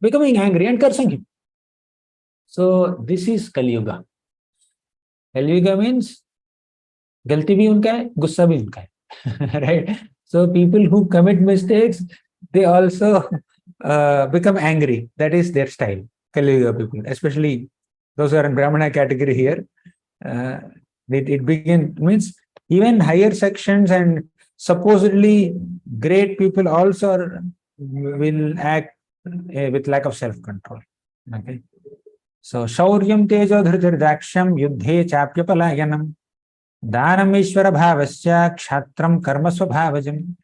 becoming angry and cursing him. So this is Kali Yuga. Kali Yuga means galti bhi unka hai, gussa bhi unka hai. Right? So people who commit mistakes, they also become angry. That is their style. Kali Yuga people, especially those who are in Brahmana category here. It means even higher sections and supposedly great people also will act with lack of self-control. Okay. So, Shauryam Tejo Dhritir Daksham Yudhe Chapya Palayanam Dhanam Ishvara Bhavasya Kshatram Karma Swabhavajam.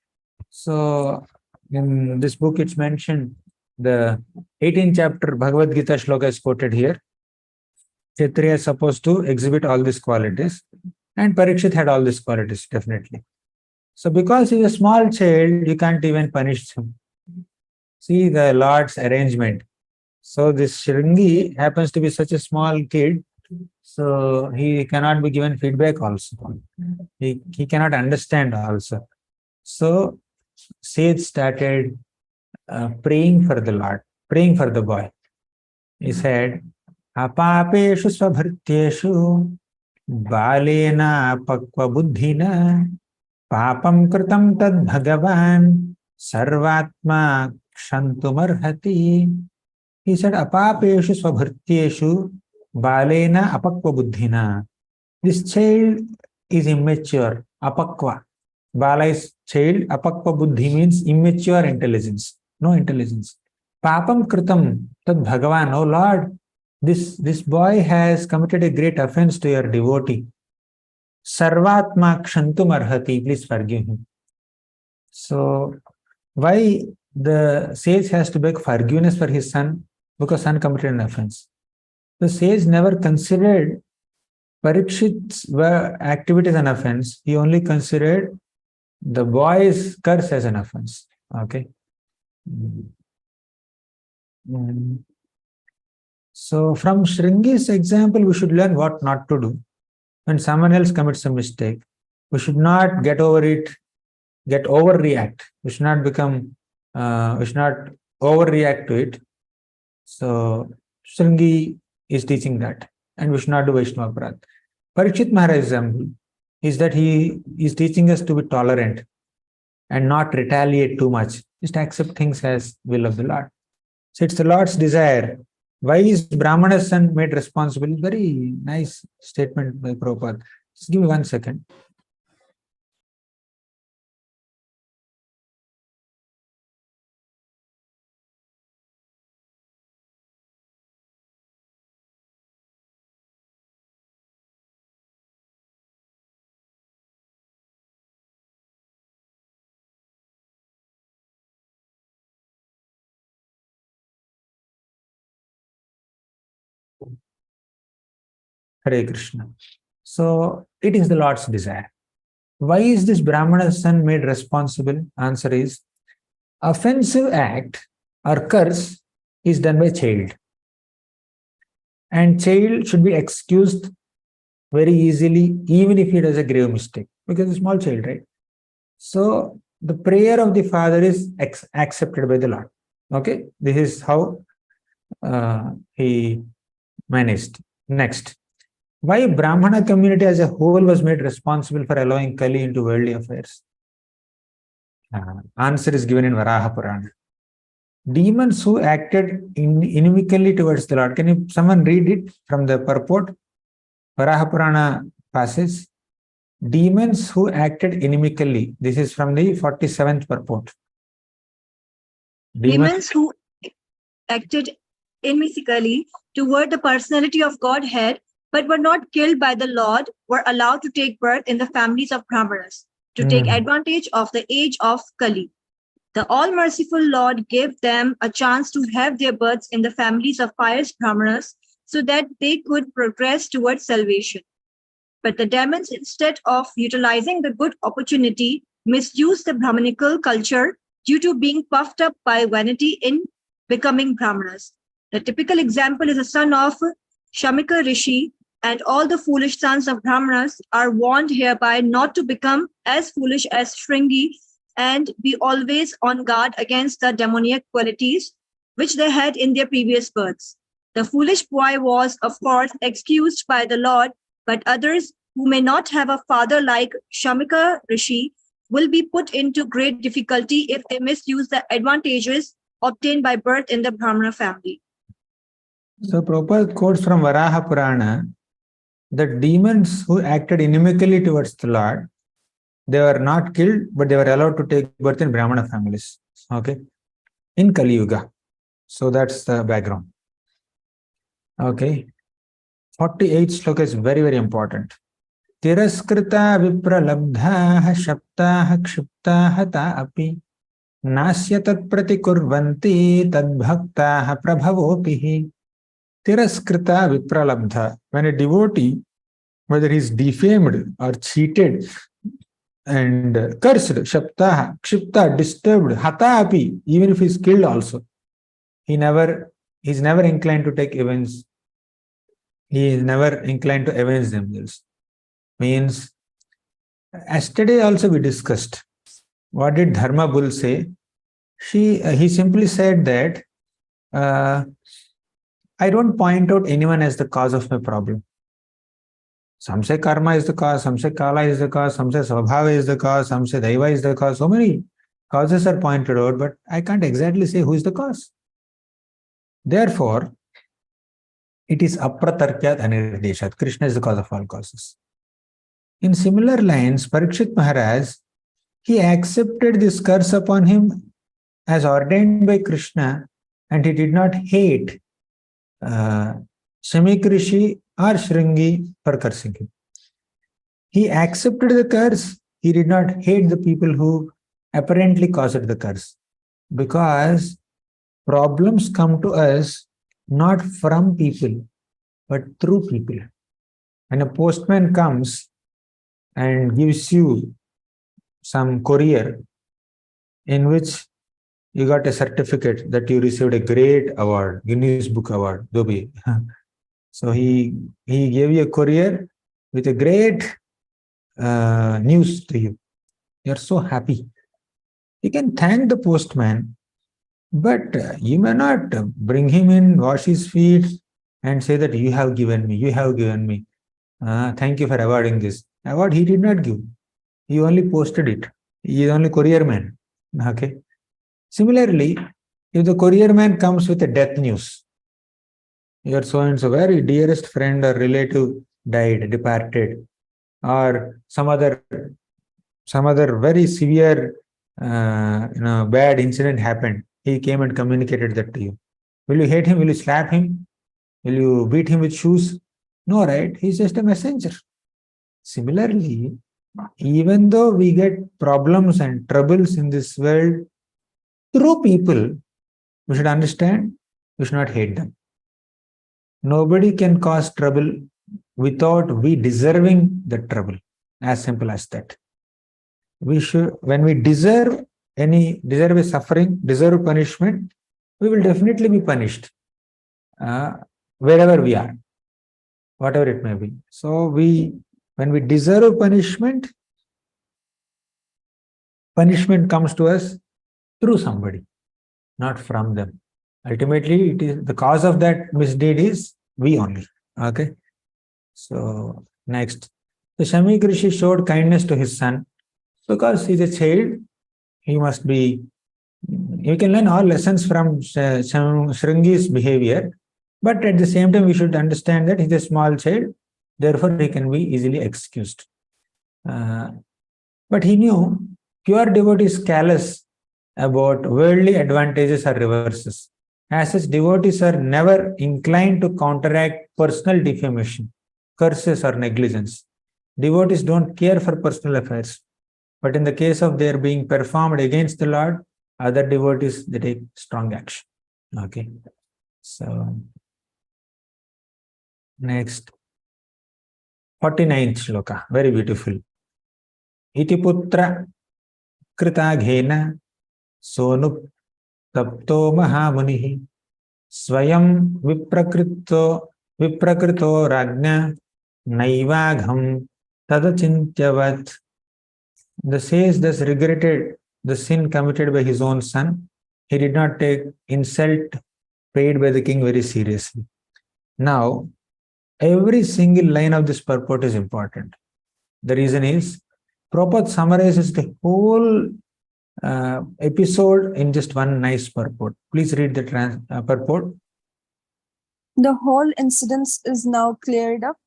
So, in this book it's mentioned, the 18th chapter Bhagavad Gita shloka is quoted here. Kshatriya is supposed to exhibit all these qualities, and Parikshit had all these qualities, definitely. So because he's a small child, you can't even punish him. See the Lord's arrangement. So this Shringi happens to be such a small kid, so he cannot be given feedback also. He cannot understand also. So Seth started praying for the Lord, praying for the boy. He said, Apapeshu svabhrityeshu balena pakva buddhina papam kritam tad bhagavan sarvatma kshantumarhati. He said, Apapeshu svabhrityeshu balena apakva buddhina. This child is immature, apakva. Bala is child, apakva buddhi means immature intelligence, no intelligence. Papam kritam tad bhagavan, oh Lord, this boy has committed a great offense to your devotee. Sarvatma kshantum arhati, please forgive him. So, why the sage has to beg forgiveness for his son? Because son committed an offense. The sage never considered Parikshit's activity as an offense. He only considered the boy's curse as an offense. Okay. So from Shringi's example, we should learn what not to do. When someone else commits a mistake, we should not get over it, get overreact. We should not overreact to it. So Shringi is teaching that, and we should not do Vaishnava Aparadh. Parikshit Maharaj's example is that he is teaching us to be tolerant and not retaliate too much. Just accept things as will of the Lord. So it's the Lord's desire. Why is Brahmana's son made responsible? Very nice statement by Prabhupada. Just give me 1 second. Hare Krishna. So it is the Lord's desire. Why is this Brahmana's son made responsible? Answer is, offensive act or curse is done by child. And child should be excused very easily, even if he does a grave mistake, because a small child, right? So the prayer of the father is accepted by the Lord. Okay, this is how he managed. Next, why Brahmana community as a whole was made responsible for allowing Kali into worldly affairs? Answer is given in Varaha Purana. Demons who acted inimically towards the Lord. Can you someone read it from the purport? Varaha Purana passage. Demons who acted inimically. This is from the 47th purport. Demons who acted inimically toward the personality of Godhead but were not killed by the Lord were allowed to take birth in the families of Brahmanas to take advantage of the age of Kali. The all-merciful Lord gave them a chance to have their births in the families of pious Brahmanas so that they could progress towards salvation. But the demons, instead of utilizing the good opportunity, misused the Brahmanical culture due to being puffed up by vanity in becoming Brahmanas. The typical example is the son of Shamika Rishi, and all the foolish sons of Brahmanas are warned hereby not to become as foolish as Shringi and be always on guard against the demoniac qualities which they had in their previous births. The foolish boy was, of course, excused by the Lord, but others who may not have a father like Shamika Rishi will be put into great difficulty if they misuse the advantages obtained by birth in the Brahmana family. So Prabhupada quotes from Varaha Purana that demons who acted inimically towards the Lord, they were not killed, but they were allowed to take birth in Brahmana families. Okay, in Kali Yuga. So that's the background. Okay, 48th sloka is very, very important. Tiraskrita vipralabdhaha shaptaha kshiptaha ta api nasya tat pratikurvanti tad bhaktaha prabhavopihi. Tiraskrita vipralabdha. When a devotee, whether he is defamed or cheated and cursed, shaptaha, kshipta, disturbed, hata api, even if he is killed also, he is never inclined to take revenge. He is never inclined to avenge themselves. Means, yesterday also we discussed, what did Dharma Bull say? He simply said that, I don't point out anyone as the cause of my problem. Some say karma is the cause, some say kala is the cause, some say svabhava is the cause, some say daiva is the cause. So many causes are pointed out, but I can't exactly say who is the cause. Therefore, it is apratarkyat anirdeshat. Krishna is the cause of all causes. In similar lines, Parikshit Maharaj, he accepted this curse upon him as ordained by Krishna, and he did not hate Shamik Rishi or Shringi for cursing him. He accepted the curse. He did not hate the people who apparently caused the curse, because problems come to us not from people, but through people. When a postman comes and gives you some courier in which you got a certificate that you received a great award, Guinness Book Award, Dobi. So he gave you a courier with a great news to you. You're so happy. You can thank the postman, but you may not bring him in, wash his feet, and say that you have given me. Thank you for awarding this. Award he did not give. He only posted it. He is only courier man. Okay. Similarly, if the courier man comes with a death news, your so and so very dearest friend or relative died, departed, or some other very severe bad incident happened, he came and communicated that to you. Will you hate him? Will you slap him? Will you beat him with shoes? No, right? He's just a messenger. Similarly, even though we get problems and troubles in this world through people, we should understand, we should not hate them. Nobody can cause trouble without we deserving the trouble. As simple as that. We should, when we deserve a suffering, deserve punishment, we will definitely be punished wherever we are, whatever it may be. So when we deserve punishment, punishment comes to us through somebody, not from them. Ultimately, it is the cause of that misdeed is we only. Okay. So next, the Shamik Rishi showed kindness to his son because he's a child. He must be. You can learn all lessons from Shringi's behavior, but at the same time, we should understand that he's a small child. Therefore, he can be easily excused. But he knew pure devotees callous about worldly advantages or reverses. As such, devotees are never inclined to counteract personal defamation, curses, or negligence. Devotees don't care for personal affairs, but in the case of their being performed against the Lord, other devotees, they take strong action. Okay. So, next, 49th shloka, very beautiful. Iti putra kritaghena sonu tapto mahamunihi swayam viprakrito ragna naivagham tadachintyavat. The sage thus regretted the sin committed by his own son. He did not take insult paid by the king very seriously. Now, every single line of this purport is important. The reason is, Prabhupada summarizes the whole episode in just one nice purport. Please read the purport. The whole incident is now cleared up.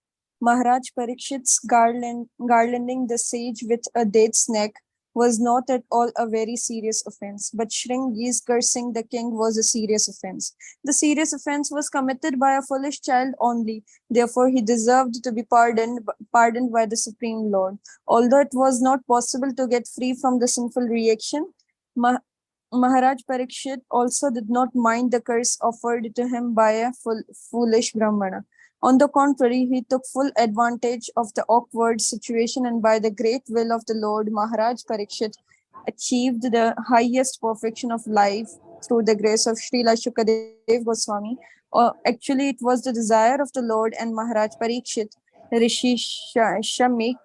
Maharaj Parikshit's garlanding the sage with a date's neck was not at all a very serious offense, but Shringi's cursing the king was a serious offense. The serious offense was committed by a foolish child only, therefore he deserved to be pardoned by the Supreme Lord. Although it was not possible to get free from the sinful reaction, Maharaj Parikshit also did not mind the curse offered to him by a foolish Brahmana. On the contrary, he took full advantage of the awkward situation, and by the great will of the Lord, Maharaj Parikshit achieved the highest perfection of life through the grace of Srila Shukadev Goswami. Actually, it was the desire of the Lord, and Maharaj Parikshit, Rishi Shamik,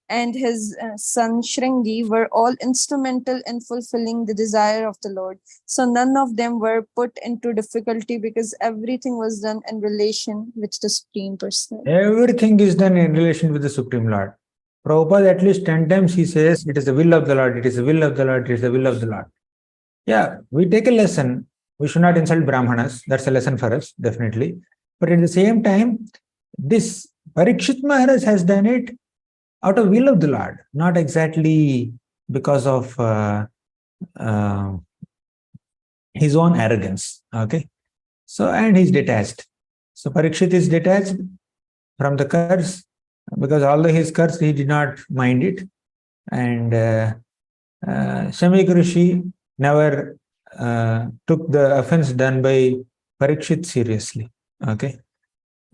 and his son Shringi were all instrumental in fulfilling the desire of the Lord. So none of them were put into difficulty because everything was done in relation with the Supreme Personality. Everything is done in relation with the Supreme Lord. Prabhupada at least 10 times he says, it is the will of the Lord, it is the will of the Lord, it is the will of the Lord. Yeah, we take a lesson. We should not insult Brahmanas. That's a lesson for us, definitely. But at the same time, this Parikshit Maharaj has done it out of will of the Lord, not exactly because of his own arrogance. Okay. So, and he's detached. So Parikshit is detached from the curse because although he's cursed, he did not mind it. And Shamik Rishi never took the offense done by Parikshit seriously. Okay.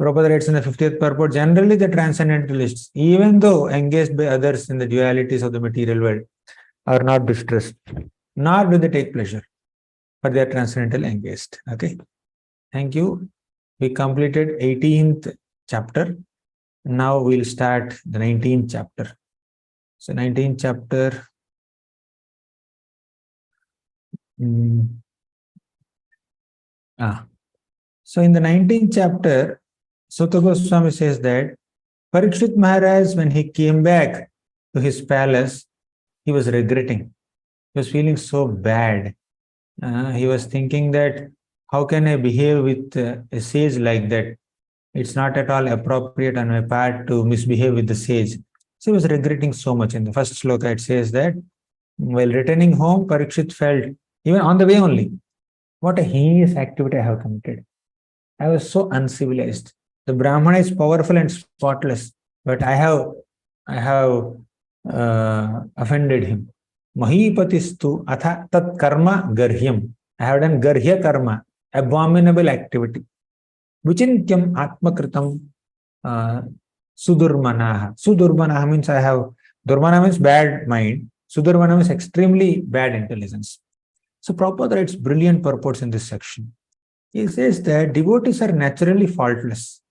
Prabhupada writes in the 50th purport, generally the transcendentalists, even though engaged by others in the dualities of the material world, are not distressed, nor do they take pleasure, but they are transcendental engaged. Okay. Thank you. We completed 18th chapter. Now we'll start the 19th chapter. So 19th chapter. So in the 19th chapter, Sutta Goswami says that Parikshit Maharaj, when he came back to his palace, he was regretting. He was feeling so bad. He was thinking that, how can I behave with a sage like that? It's not at all appropriate on my part to misbehave with the sage. So he was regretting so much. In the first sloka, it says that while returning home, Parikshit felt, even on the way only, what a heinous activity I have committed. I was so uncivilized. The Brahmana is powerful and spotless, but I have offended him. Mahipatistu atha tat karma garhyam. I have done garhya karma, abominable activity. Vichintyam atmakritam sudurmanaha. Sudurmanaha means durmana means bad mind. Sudurmana means extremely bad intelligence. So Prabhupada writes brilliant purports in this section. He says that devotees are naturally faultless,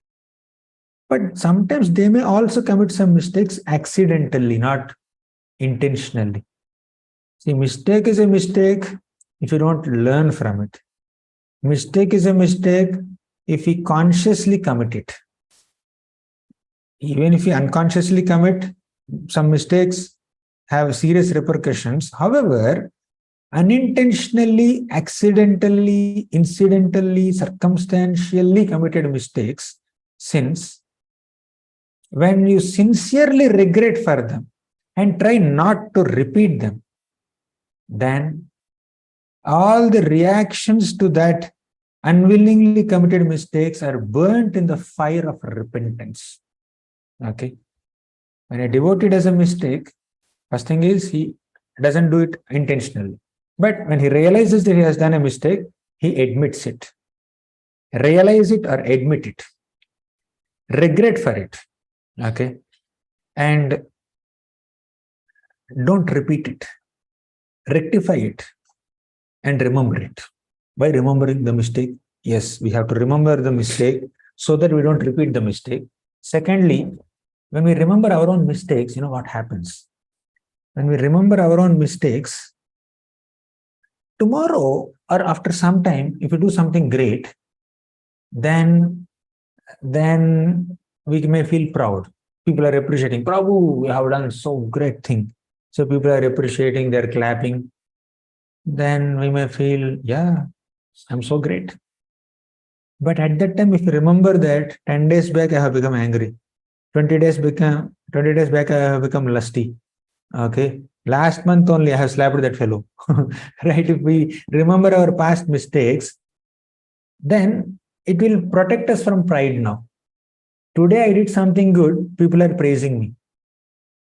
but sometimes they may also commit some mistakes accidentally, not intentionally. See, mistake is a mistake if you don't learn from it. Mistake is a mistake if we consciously commit it. Even if we unconsciously commit, some mistakes have serious repercussions. However, unintentionally, accidentally, incidentally, circumstantially committed mistakes, sins, when you sincerely regret for them and try not to repeat them, then all the reactions to that unwillingly committed mistakes are burnt in the fire of repentance. Okay. When a devotee does a mistake, first thing is he doesn't do it intentionally. But when he realizes that he has done a mistake, he admits it. Realize it or admit it. Regret for it. Okay. And don't repeat it. Rectify it and remember it. By remembering the mistake, yes, we have to remember the mistake so that we don't repeat the mistake. Secondly, when we remember our own mistakes, you know what happens? When we remember our own mistakes, tomorrow or after some time, if we do something great, then we may feel proud. People are appreciating, Prabhu, you have done so great thing. So people are appreciating, they're clapping. Then we may feel, yeah, I'm so great. But at that time, if you remember that 10 days back, I have become angry. 20 days back, I have become lusty. Okay. Last month only, I have slapped that fellow. Right? If we remember our past mistakes, then it will protect us from pride now. Today I did something good, people are praising me.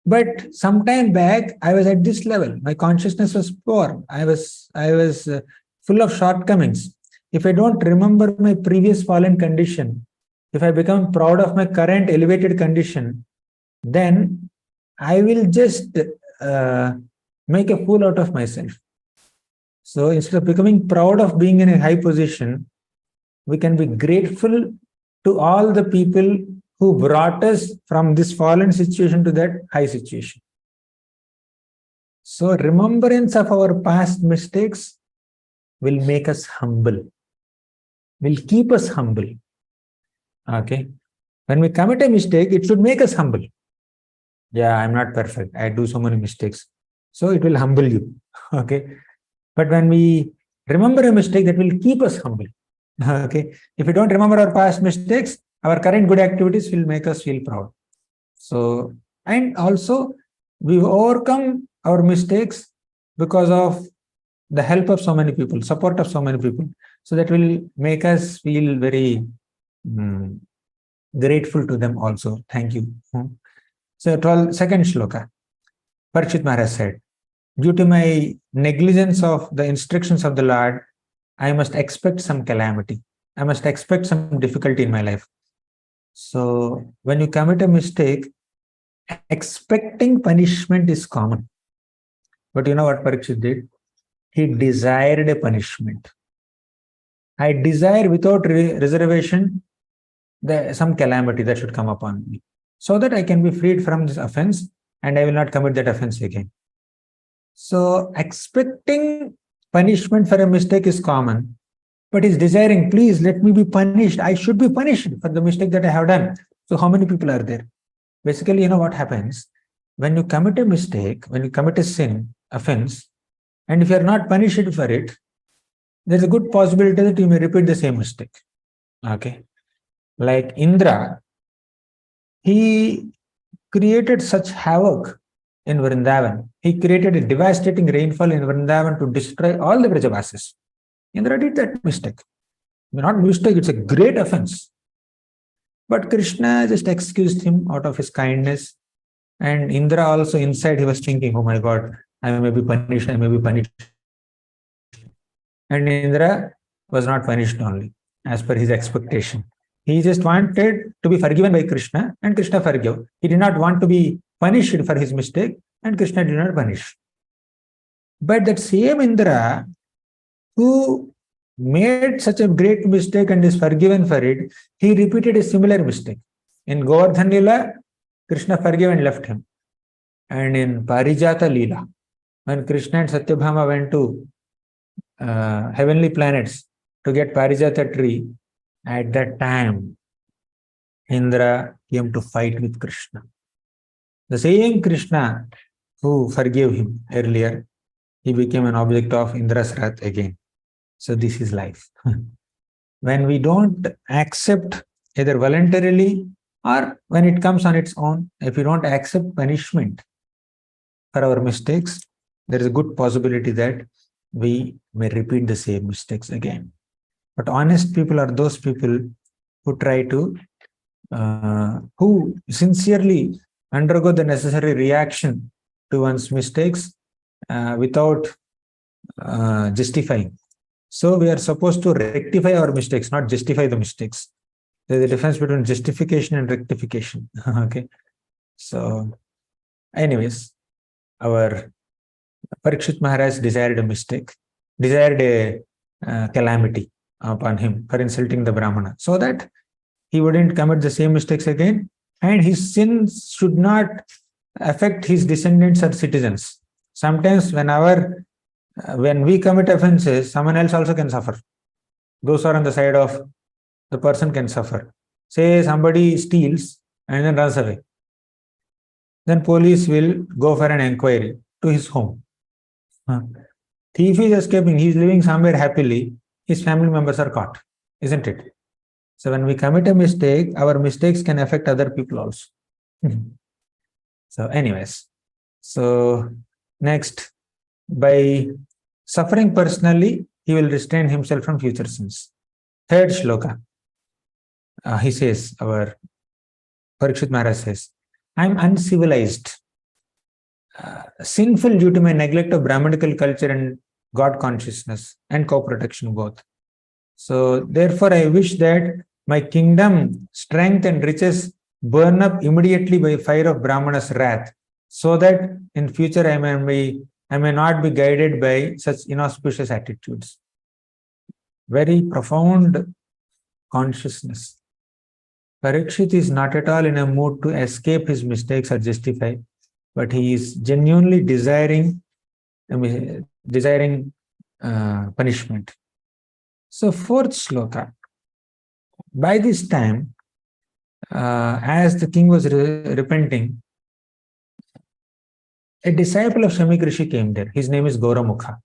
But some time back, I was at this level. My consciousness was poor. I was full of shortcomings. If I don't remember my previous fallen condition, if I become proud of my current elevated condition, then I will just make a fool out of myself. So instead of becoming proud of being in a high position, we can be grateful to all the people who brought us from this fallen situation to that high situation. So remembrance of our past mistakes will make us humble, will keep us humble. Okay. When we commit a mistake, it should make us humble. Yeah, I'm not perfect. I do so many mistakes. So it will humble you. Okay. But when we remember a mistake, that will keep us humble. Okay. If we don't remember our past mistakes, our current good activities will make us feel proud. So, and also we overcome our mistakes because of the help of so many people, support of so many people. So that will make us feel very grateful to them also. Thank you. So, second shloka, Parikshit Maharaj said, due to my negligence of the instructions of the Lord, I must expect some calamity. I must expect some difficulty in my life. So, when you commit a mistake, expecting punishment is common. But you know what Parikshit did? He desired a punishment. I desire without reservation some calamity that should come upon me, so that I can be freed from this offense and I will not commit that offense again. So, expecting punishment for a mistake is common, but he's desiring, please let me be punished. I should be punished for the mistake that I have done. So, how many people are there? Basically, you know what happens? When you commit a mistake, when you commit a sin, offense, and if you are not punished for it, there's a good possibility that you may repeat the same mistake. Okay. Like Indra, he created such havoc in Vrindavan. He created a devastating rainfall in Vrindavan to destroy all the Brajavasis. Indra did that mistake. Not mistake, it's a great offense. But Krishna just excused him out of his kindness. And Indra also inside he was thinking, oh my God, I may be punished, I may be punished. And Indra was not punished only, as per his expectation. He just wanted to be forgiven by Krishna, and Krishna forgave. He did not want to be punished for his mistake, and Krishna did not punish. But that same Indra, who made such a great mistake and is forgiven for it, he repeated a similar mistake. In Govardhan Lila, Krishna forgave and left him. And in Parijata Lila, when Krishna and Satyabhama went to heavenly planets to get Parijata tree, at that time, Indra came to fight with Krishna. The same Krishna who forgave him earlier, he became an object of Indra's wrath again. So this is life. When we don't accept either voluntarily or when it comes on its own, if we don't accept punishment for our mistakes, there is a good possibility that we may repeat the same mistakes again. But honest people are those people who try to, who sincerely undergo the necessary reaction to one's mistakes without justifying. So we are supposed to rectify our mistakes, not justify the mistakes. There's a difference between justification and rectification. Okay. So, anyways, our Parikshit Maharaj desired a mistake, desired a calamity upon him for insulting the Brahmana, so that he wouldn't commit the same mistakes again, and his sins should not affect his descendants or citizens. Sometimes when we commit offenses, someone else also can suffer. Those who are on the side of the person can suffer. Say somebody steals and then runs away. Then police will go for an inquiry to his home. Thief is escaping, he is living somewhere happily, his family members are caught, isn't it? So when we commit a mistake, our mistakes can affect other people also. So anyways, so next, by suffering personally, he will restrain himself from future sins. Third shloka, he says, our Parikshit Maharaj says, I am uncivilized, sinful due to my neglect of Brahmanical culture and God consciousness and co-protection both. So therefore I wish that my kingdom, strength and riches burn up immediately by fire of Brahmana's wrath, so that in future I may not be guided by such inauspicious attitudes. Very profound consciousness. Parikshit is not at all in a mood to escape his mistakes or justify, but he is genuinely desiring punishment. So fourth shloka. By this time, as the king was repenting, a disciple of Shamik Rishi came there. His name is Gauramukha.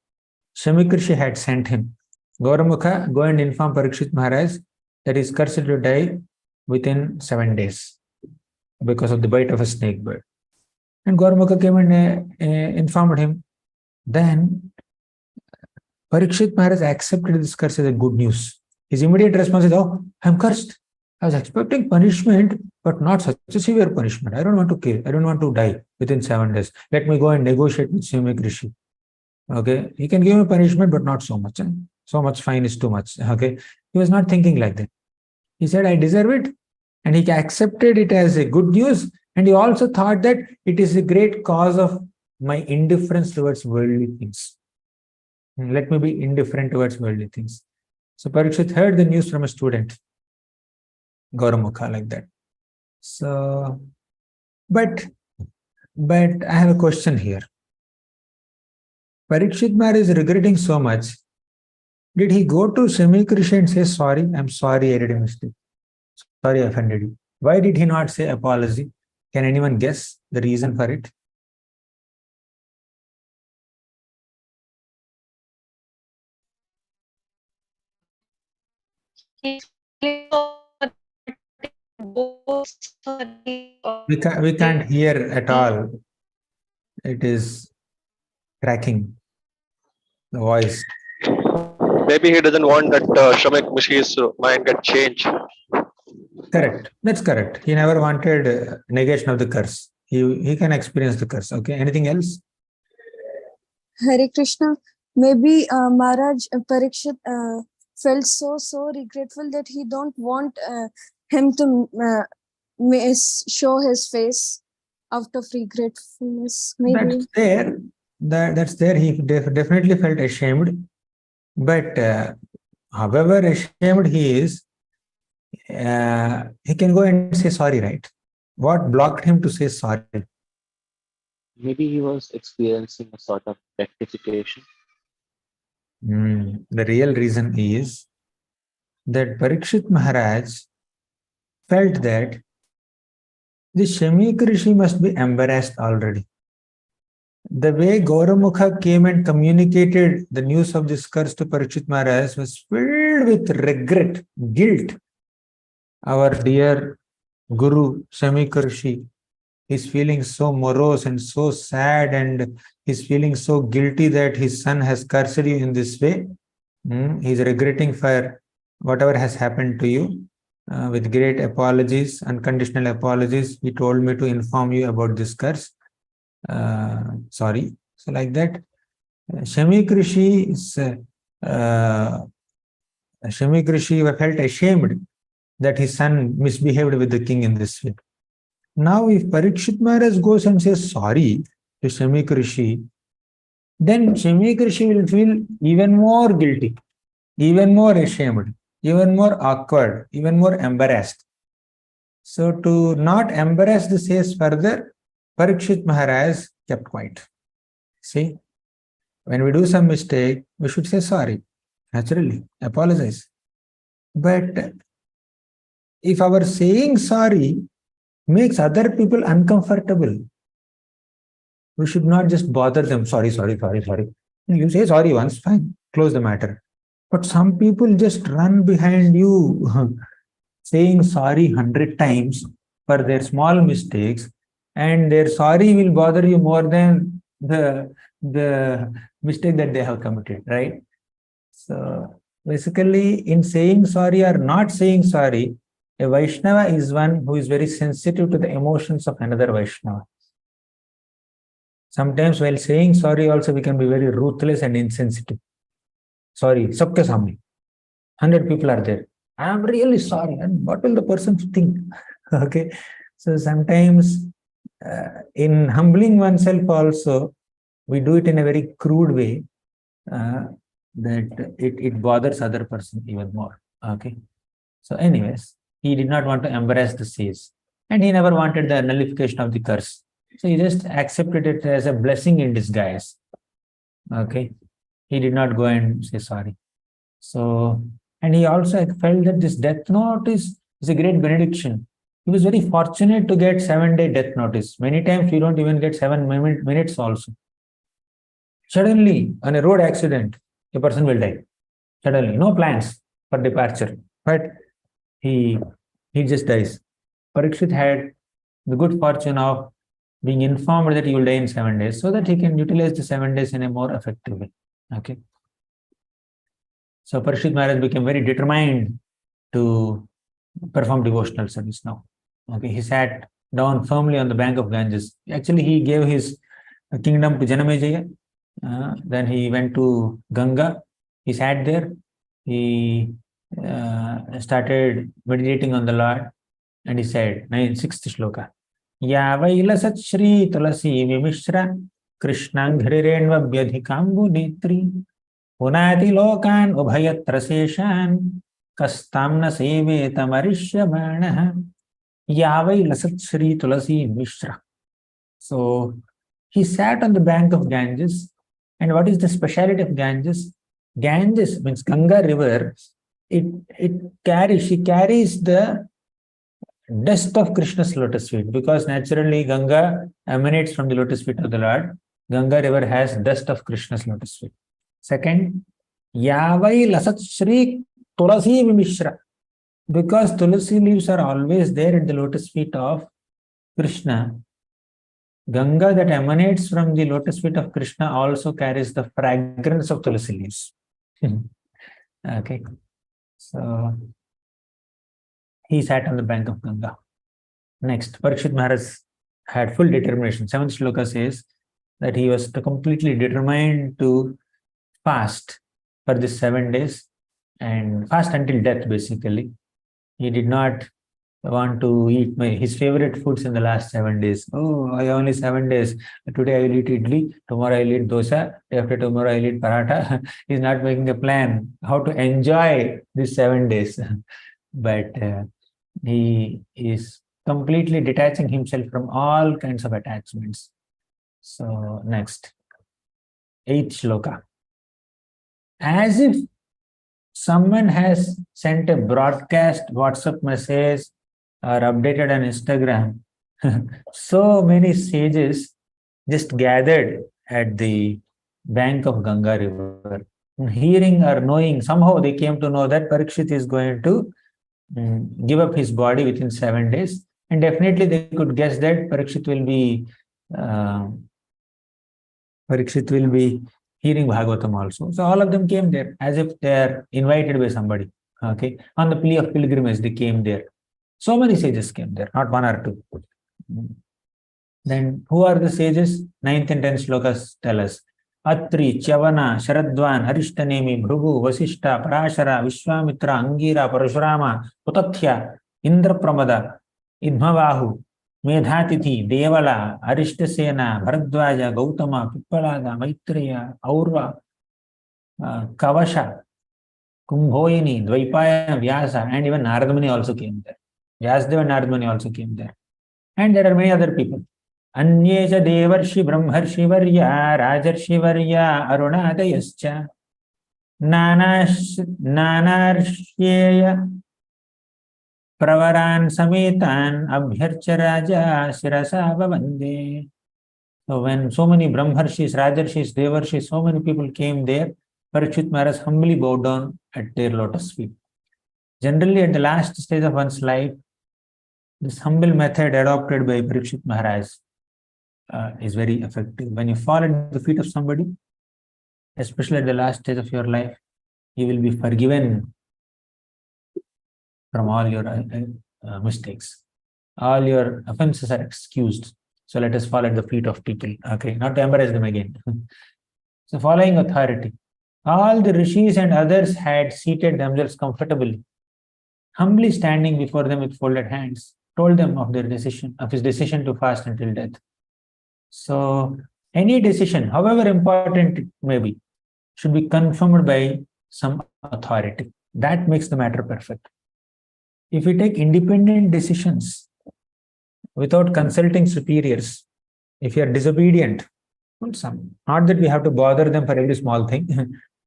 Shamik Rishi had sent him. Gauramukha, go and inform Parikshit Maharaj that he is cursed to die within 7 days because of the bite of a snake bird. And Gauramukha came and informed him. Then Parikshit Maharaj accepted this curse as a good news. His immediate response is, oh, I'm cursed. I was expecting punishment, but not such a severe punishment. I don't want to kill. I don't want to die within 7 days. Let me go and negotiate with Shamik Rishi. Okay. He can give me punishment, but not so much. So much fine is too much. Okay. He was not thinking like that. He said, I deserve it. And he accepted it as a good news. And he also thought that it is a great cause of my indifference towards worldly things. Let me be indifferent towards worldly things. So Parikshit heard the news from a student, Gauramukha, like that. So, but I have a question here. Parikshit Maharaj is regretting so much. Did he go to Shamik Rishi and say, sorry, I'm sorry, I did a mistake. Sorry, I offended you. Why did he not say apology? Can anyone guess the reason for it? We can't hear at all. It is cracking the voice. Maybe he doesn't want that Shamik Rishi's mind get changed. Correct. That's correct. He never wanted negation of the curse. He can experience the curse. Okay. Anything else? Hare Krishna. Maybe Maharaj Parikshit felt so regretful that he don't want him to show his face out of regretfulness. Maybe. That's there. He definitely felt ashamed. But however ashamed he is, he can go and say sorry, right? What blocked him to say sorry? Maybe he was experiencing a sort of rectification. The real reason is that Parikshit Maharaj felt that the Shamik Rishi must be embarrassed already. The way Gauramukha came and communicated the news of this curse to Parikshit Maharaj was filled with regret, guilt. Our dear Guru Shamik Rishi is feeling so morose and so sad, and he's feeling so guilty that his son has cursed you in this way. He's regretting for whatever has happened to you. With great apologies, unconditional apologies, he told me to inform you about this curse. Sorry. So like that, Shamik Rishi felt ashamed that his son misbehaved with the king in this way. Now, if Parikshit Maharaj goes and says sorry to Shamik Rishi, then Shamik Rishi will feel even more guilty, even more ashamed, even more awkward, even more embarrassed. So, to not embarrass the sage further, Parikshit Maharaj kept quiet. See, when we do some mistake, we should say sorry, naturally, apologize. But if our saying sorry makes other people uncomfortable, we should not just bother them. Sorry. You say sorry once, fine, close the matter. But some people just run behind you, saying sorry 100 times for their small mistakes, and their sorry will bother you more than the mistake that they have committed, right? So basically, in saying sorry or not saying sorry, a Vaishnava is one who is very sensitive to the emotions of another Vaishnava. Sometimes while saying sorry also, we can be very ruthless and insensitive. Sorry, sabke samne. 100 people are there. I am really sorry. And what will the person think? Okay. So sometimes in humbling oneself also, we do it in a very crude way that it bothers other person even more. Okay. So anyways, he did not want to embarrass the sage, and he never wanted the nullification of the curse. So he just accepted it as a blessing in disguise. Okay. He did not go and say sorry. So, and he also felt that this death notice is a great benediction. He was very fortunate to get 7-day death notice. Many times we don't even get 7 minutes also. Suddenly, on a road accident, a person will die. Suddenly, no plans for departure, but he just dies. Parikshit had the good fortune of being informed that he will die in 7 days, so that he can utilize the 7 days in a more effective way. Okay. So Parikshit Maharaj became very determined to perform devotional service now. Okay, he sat down firmly on the bank of Ganges. Actually, he gave his kingdom to Janamejaya. Then he went to Ganga. He sat there. He started meditating on the Lord, and he said, 6th shloka, Yavailasat Shri Tulasi Vimishra Krishnangrirenva Vyadhikambu Netri Punati Lokan Ubhayatra Seshan Kastamna Seve Tamarisha Banaha Yavailasat Shri Tulasi Mishra. So he sat on the bank of Ganges. And what is the speciality of Ganges? Ganges means Ganga river. She carries the dust of Krishna's lotus feet, because naturally Ganga emanates from the lotus feet of the Lord. Ganga river has dust of Krishna's lotus feet. Second, Yavai Lasat Shri Tulasi Mishra, because Tulasi leaves are always there at the lotus feet of Krishna. Ganga that emanates from the lotus feet of Krishna also carries the fragrance of Tulasi leaves. Okay. So he sat on the bank of Ganga. Next, Parikshit Maharaj had full determination. 7th shloka says that he was completely determined to fast for these 7 days and fast until death, basically. He did not want to eat his favorite foods in the last 7 days. Oh, I only 7 days. Today I will eat idli, tomorrow I will eat dosa, after tomorrow I will eat paratha. He's not making a plan how to enjoy these 7 days. But he is completely detaching himself from all kinds of attachments. So next, 8th shloka. As if someone has sent a broadcast WhatsApp message or updated on Instagram, so many sages just gathered at the bank of Ganga river. Hearing or knowing, somehow they came to know that Parikshit is going to give up his body within 7 days. And definitely they could guess that Parikshit will be hearing Bhagavatam also. So all of them came there as if they are invited by somebody. Okay, on the plea of pilgrimage, they came there. So many sages came there, not one or two. Then who are the sages? 9th and 10th shlokas tell us. Atri, Chavana, Sharadvan, Harishtanemi, Bhrugu, Vasishta, Parashara, Vishwamitra, Angira, Parashurama, Utathya, Indrapramada, Idmavahu, Medhatithi, Devala, Arishtasena, Bharadwaja, Gautama, Pippalada, Maitreya, Aurva, Kavasha, Kumbhoyini, Dvaipaya, Vyasa, and even Naradmuni also came there. Vyasdeva and Naradmuni also came there. And there are many other people. Anye cha devarshi brahmarshi varya rajarshi varya arunadayascha nanarshyeya pravaran sametan abhyarcha raja sirasa bhavande. So when so many brahmarshis, rajarshis, devarshis, so many people came there, Parikshit Maharaj humbly bowed down at their lotus feet. Generally, at the last stage of one's life, this humble method adopted by Parikshit Maharaj is very effective. When you fall at the feet of somebody, especially at the last stage of your life, you will be forgiven from all your mistakes. All your offenses are excused. So let us fall at the feet of people, okay, not to embarrass them again. So following authority. All the rishis and others had seated themselves comfortably, humbly standing before them with folded hands, told them of their decision, of his decision to fast until death. So any decision, however important it may be, should be confirmed by some authority. That makes the matter perfect. If we take independent decisions without consulting superiors, if you are disobedient, not that we have to bother them for every small thing,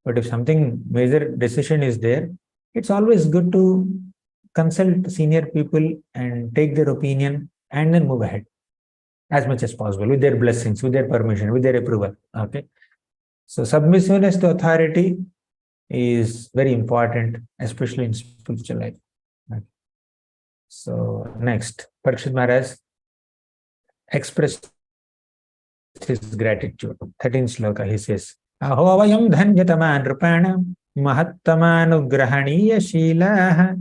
but if something major decision is there, it's always good to consult senior people and take their opinion and then move ahead as much as possible with their blessings, with their permission, with their approval. Okay. So submissiveness to authority is very important, especially in spiritual life. Okay. So next, Parikshit Maharaj expressed his gratitude. 13th shloka, he says, Aho vayam dhanyatama nripana mahattamanugrahaniya shilaha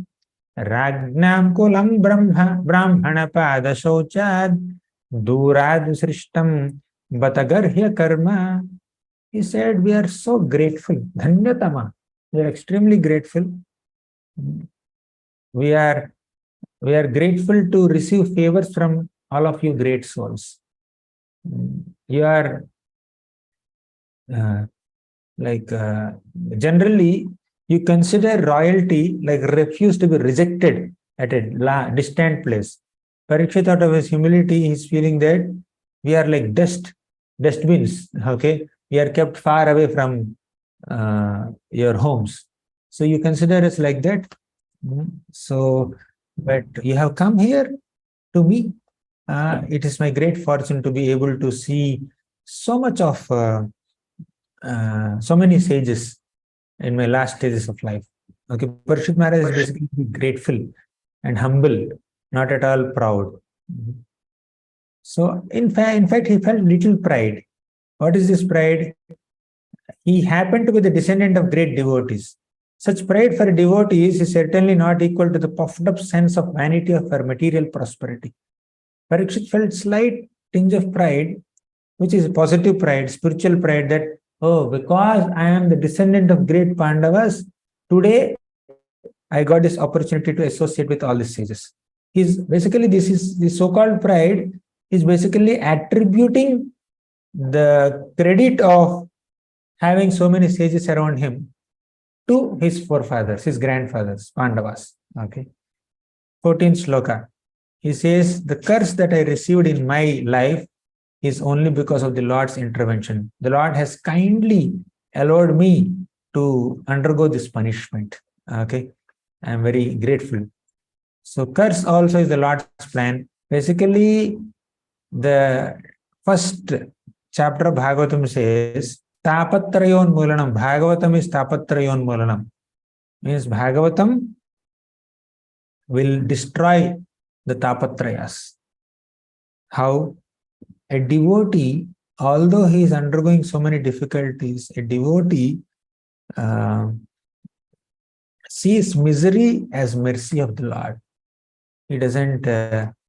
Ragnam kulam brahmana pada shochad durad srishtam batagarhya karma. He said, we are so grateful. Dhanyatama. We are extremely grateful. We are grateful to receive favors from all of you great souls. You are generally, you consider royalty like refuse to be rejected at a distant place. Parikshit, out of his humility, he is feeling that we are like dustbins, okay? We are kept far away from your homes. So you consider us like that. So, but you have come here to me. It is my great fortune to be able to see so much of, so many sages in my last stages of life. Okay, Parikshit Maharaj is basically grateful and humble, not at all proud. So in fact, he felt little pride. What is this pride? He happened to be the descendant of great devotees. Such pride for devotees is certainly not equal to the puffed up sense of vanity of her material prosperity. Parikshit felt slight tinge of pride, which is positive pride, spiritual pride, that, oh, because I am the descendant of great Pandavas, today I got this opportunity to associate with all the sages. This so-called pride is basically attributing the credit of having so many sages around him to his forefathers, his grandfathers, Pandavas. Okay. 14th shloka. He says, the curse that I received in my life is only because of the Lord's intervention. The Lord has kindly allowed me to undergo this punishment. Okay, I am very grateful. So curse also is the Lord's plan. Basically, the first chapter of Bhagavatam says, Tapatrayon Mulanam. Bhagavatam is Tapatrayon Mulanam. Means Bhagavatam will destroy the Tapatrayas. How? A devotee, although he is undergoing so many difficulties, a devotee sees misery as mercy of the Lord. He doesn't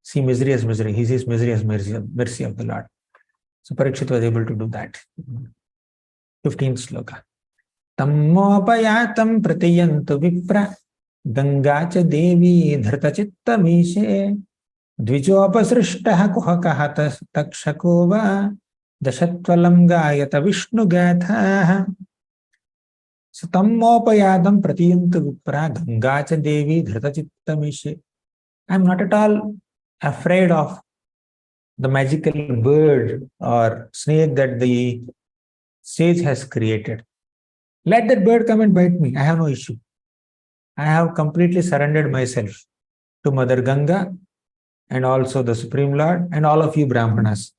see misery as misery. He sees misery as mercy of the Lord. So Parikshit was able to do that. 15th sloka. Tammopayatam pratiyantu vipra gangacha devi dhrtachitta mishe dvijopasrishtaha kuhakaha takshakova dashatvalam gayata vishnu gatha. So tammopayadam pratiyantu vipra gangacha devi dhrtachitta mishe. I am not at all afraid of the magical bird or snake that the sage has created. Let that bird come and bite me. I have no issue. I have completely surrendered myself to Mother Ganga and also the Supreme Lord and all of you Brahmanas.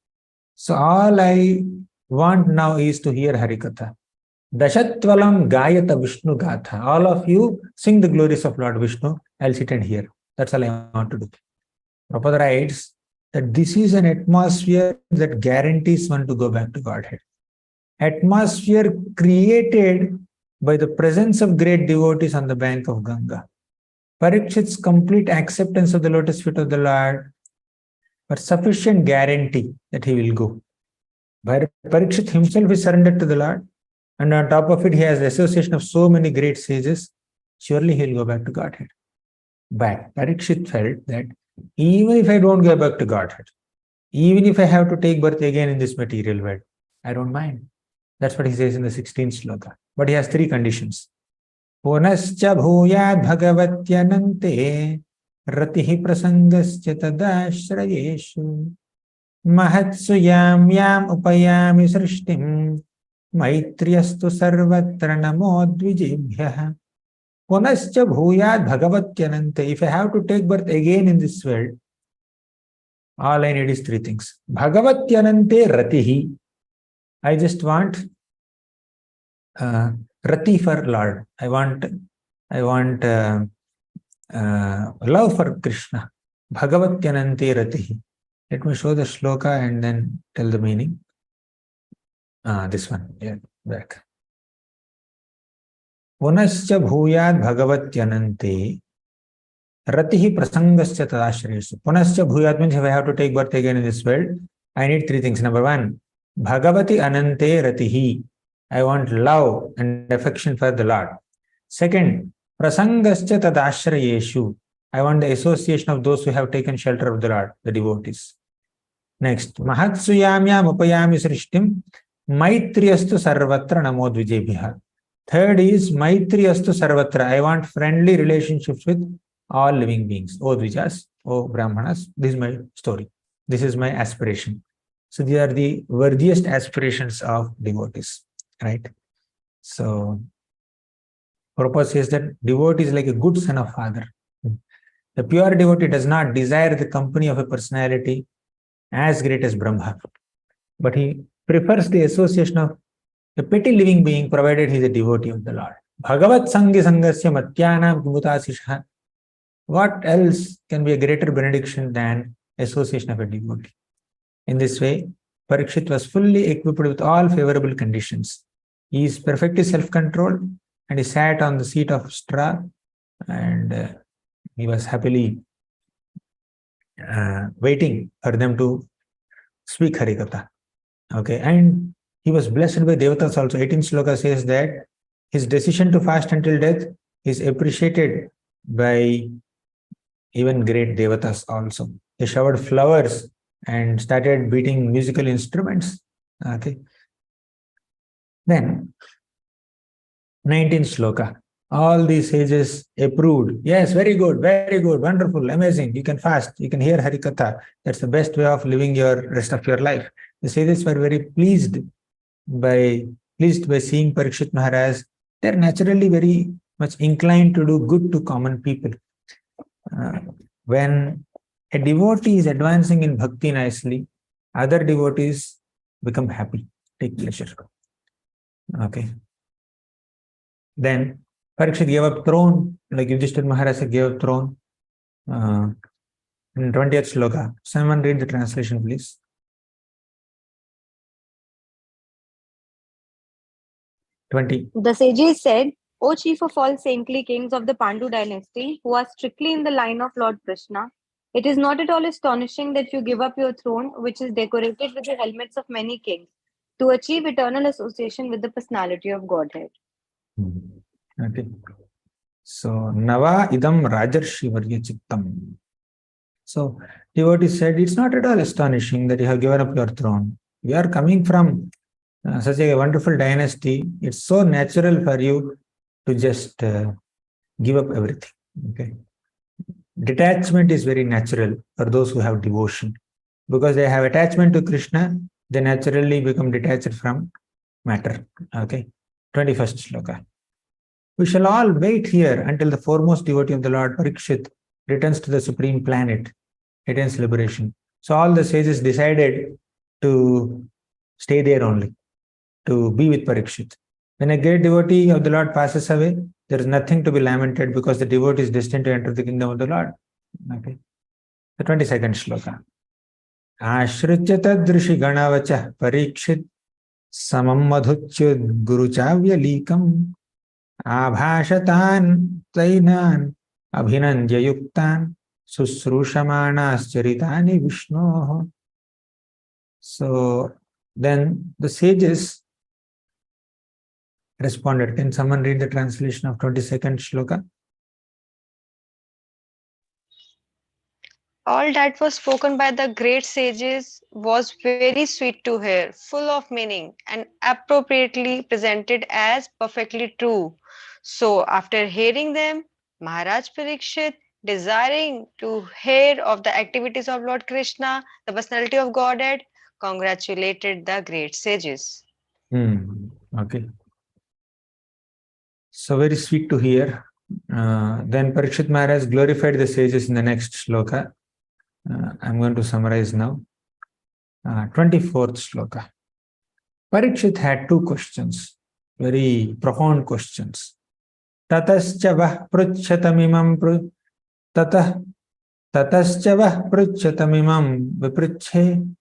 So all I want now is to hear Harikatha. Dashatvalam Gayata Vishnu Gatha. All of you sing the glories of Lord Vishnu. I'll sit and hear. That's all I want to do. Prabhupada writes that this is an atmosphere that guarantees one to go back to Godhead. Atmosphere created by the presence of great devotees on the bank of Ganga. Parikshit's complete acceptance of the lotus feet of the Lord was sufficient guarantee that he will go. Parikshit himself is surrendered to the Lord, and on top of it, he has the association of so many great sages. Surely he will go back to Godhead. But Parikshit felt that even if I don't go back to Godhead, even if I have to take birth again in this material world, I don't mind. That's what he says in the 16th sloka. But he has three conditions. Punascha bhuyad bhagavatyanante ratihi prasangascha tadashrayeshu mahatsu yam yam upayami srishtim maitriyastu sarvatra namo dvijebhyah. Punascha bhuyad bhagavatyanante. If I have to take birth again in this world, all I need is three things. Bhagavatyanante ratihi. I just want rati for Lord. I want love for Krishna. Bhagavatyanante ratihi. Let me show the shloka and then tell the meaning. This one, yeah, back. Punascha bhuyad bhagavatyanante ratihi prasangascha tadashresu. Punascha bhuyad means if I have to take birth again in this world, I need three things. Number one, Bhagavati anante ratihi. I want love and affection for the Lord. Second, prasangascha tadashrayeshu. I want the association of those who have taken shelter of the Lord, the devotees. Next, mahatsuyamyam upayami srishtim maitriyastu sarvatra namo dvijebhyah. Third is maitriyastu sarvatra. I want friendly relationships with all living beings. O Dvijas, O Brahmanas, this is my story. This is my aspiration. So these are the worthiest aspirations of devotees, right? So Prabhupada says that devotee is like a good son of father. The pure devotee does not desire the company of a personality as great as Brahma, but he prefers the association of a petty living being provided he is a devotee of the Lord. Bhagavat sangi sangasya matyanam kimutasisha. What else can be a greater benediction than association of a devotee? In this way, Parikshit was fully equipped with all favorable conditions. He is perfectly self-controlled and he sat on the seat of straw and he was happily waiting for them to speak Harikatha. Okay, and he was blessed by Devatas also. 18th sloka says that his decision to fast until death is appreciated by even great Devatas also. They showered flowers and started beating musical instruments. Okay. Then, 19th sloka. All these sages approved. Yes, very good, wonderful, amazing. You can fast, you can hear Harikatha. That's the best way of living your rest of your life. The sages were very pleased by seeing Parikshit Maharaj. They're naturally very much inclined to do good to common people. When a devotee is advancing in bhakti nicely, other devotees become happy, take pleasure. Okay. Then Parikshit gave up throne, like Yudhishthira Maharaj gave up throne. In 20th shloka. Someone read the translation, please. 20. The sages said, O chief of all saintly kings of the Pandu dynasty, who are strictly in the line of Lord Krishna, it is not at all astonishing that you give up your throne, which is decorated with the helmets of many kings, to achieve eternal association with the personality of Godhead. Okay. So, Nava idam rajarshi varya chittam. So, devotee said, it's not at all astonishing that you have given up your throne. You are coming from such a wonderful dynasty. It's so natural for you to just give up everything. Okay. Detachment is very natural for those who have devotion. Because they have attachment to Krishna, they naturally become detached from matter. Okay. 21st shloka. We shall all wait here until the foremost devotee of the Lord, Parikshit, returns to the supreme planet, attains liberation. So all the sages decided to stay there only, to be with Parikshit. When a great devotee of the Lord passes away, there is nothing to be lamented because the devotee is destined to enter the kingdom of the Lord. Okay. The 22nd shloka. Ashritya tadrishi ganavacha parikshit samam madhuchyud guruchavya likam abhashatan tainan abhinandya yuktan susrushamanas charitani Vishnoho. So then the sages responded. Can someone read the translation of 22nd shloka? All that was spoken by the great sages was very sweet to hear, full of meaning, and appropriately presented as perfectly true. So, after hearing them, Maharaj Parikshit, desiring to hear of the activities of Lord Krishna, the personality of Godhead, congratulated the great sages. Okay. So very sweet to hear. Then Parikshit Maharaj glorified the sages in the next shloka. I'm going to summarize now. 24th shloka. Parikshit had two questions, very profound questions. Tatascha vah pruchyatamimam tatascha vah pruchyatamimam vipricche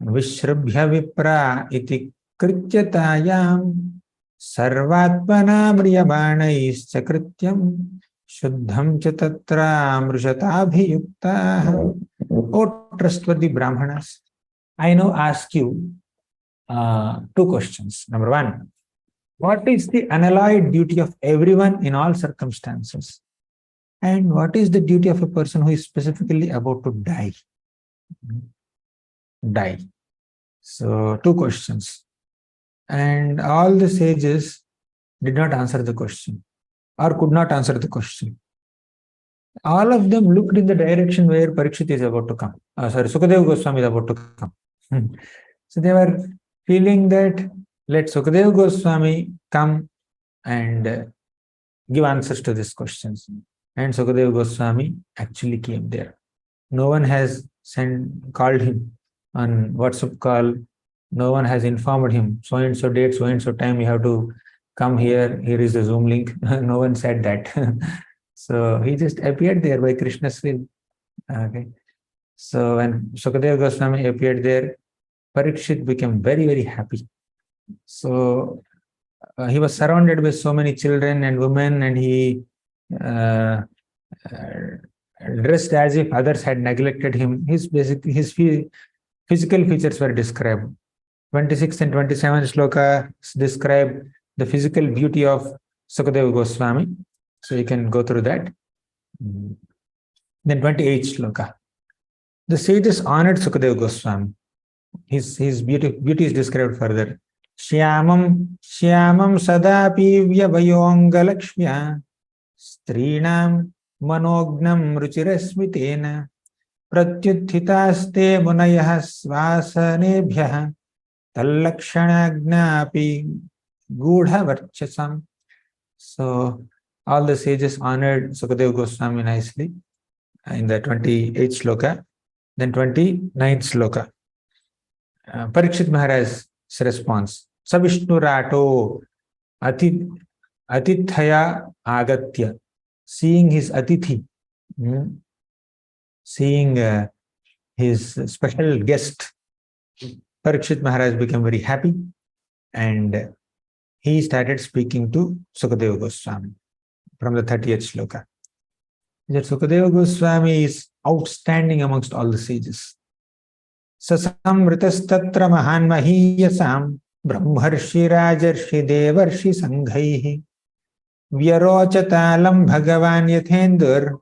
vishrabhya vipra iti krityatayam sarvatmana mriyabanaischa krityam shuddham cha tatra mrishatabhiyukta. O trustworthy Brahmanas, I now ask you two questions. Number one, what is the unalloyed duty of everyone in all circumstances? And what is the duty of a person who is specifically about to die? Die. So, two questions. And all the sages did not answer the question or could not answer the question. All of them looked in the direction where Parikshit is about to come. Sukadeva Goswami is about to come. So they were feeling that let Sukadeva Goswami come and give answers to these questions. And Sukadeva Goswami actually came there. No one has called him on WhatsApp call. No one has informed him, so and so date, so and so time, you have to come here. Here is the Zoom link. No one said that. So he just appeared there by Krishna's will. Okay. So when Sukadeva Goswami appeared there, Parikshit became very, very happy. So he was surrounded by so many children and women, and he dressed as if others had neglected him. His physical features were described. 26th and 27th shloka describe the physical beauty of Sukadeva Goswami. So you can go through that. Then 28th shloka. The sages honored Sukadeva Goswami. His beauty is described further. Shyamam sadapi vyavayonga lakshmya strinam manognam ruchirasmitena pratyuthitaste munayah svasanebhyah tallakshanagnaapi gudha varchasam. So all the sages honored Sukadeva Goswami nicely in the 28th shloka. Then 29th shloka. Parikshit Maharaj's response. Savishnu Rato Atithaya Agatya. Seeing his Atithi, seeing his special guest, Parikshit Maharaj became very happy and he started speaking to Sukadeva Goswami from the 30th shloka. That Sukadeva Goswami is outstanding amongst all the sages. Sasamritastatra mahan mahiyasam brahmarshi rajarshi devarshi sanghaihi vyarocatalam bhagavan yathendur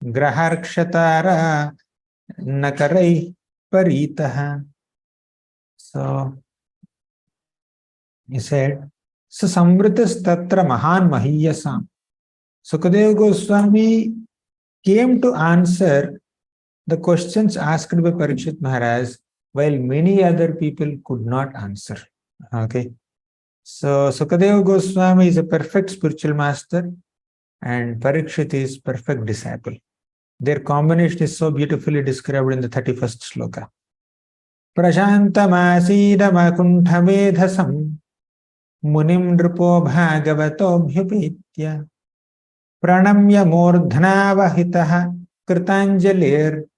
graharkshatara nakarai paritaha. So he said, Sasamritastatra mahan mahiyasam. Sukadeva Goswami came to answer the questions asked by Parikshit Maharaj, while many other people could not answer. Okay. So Sukadeva Goswami is a perfect spiritual master and Parikshit is perfect disciple. Their combination is so beautifully described in the 31st shloka. Prashantamasīdamakuṇṭhavedhasam munim nripo bhagavato bhyupetya pranamya mordhanavahitaha kritanjalir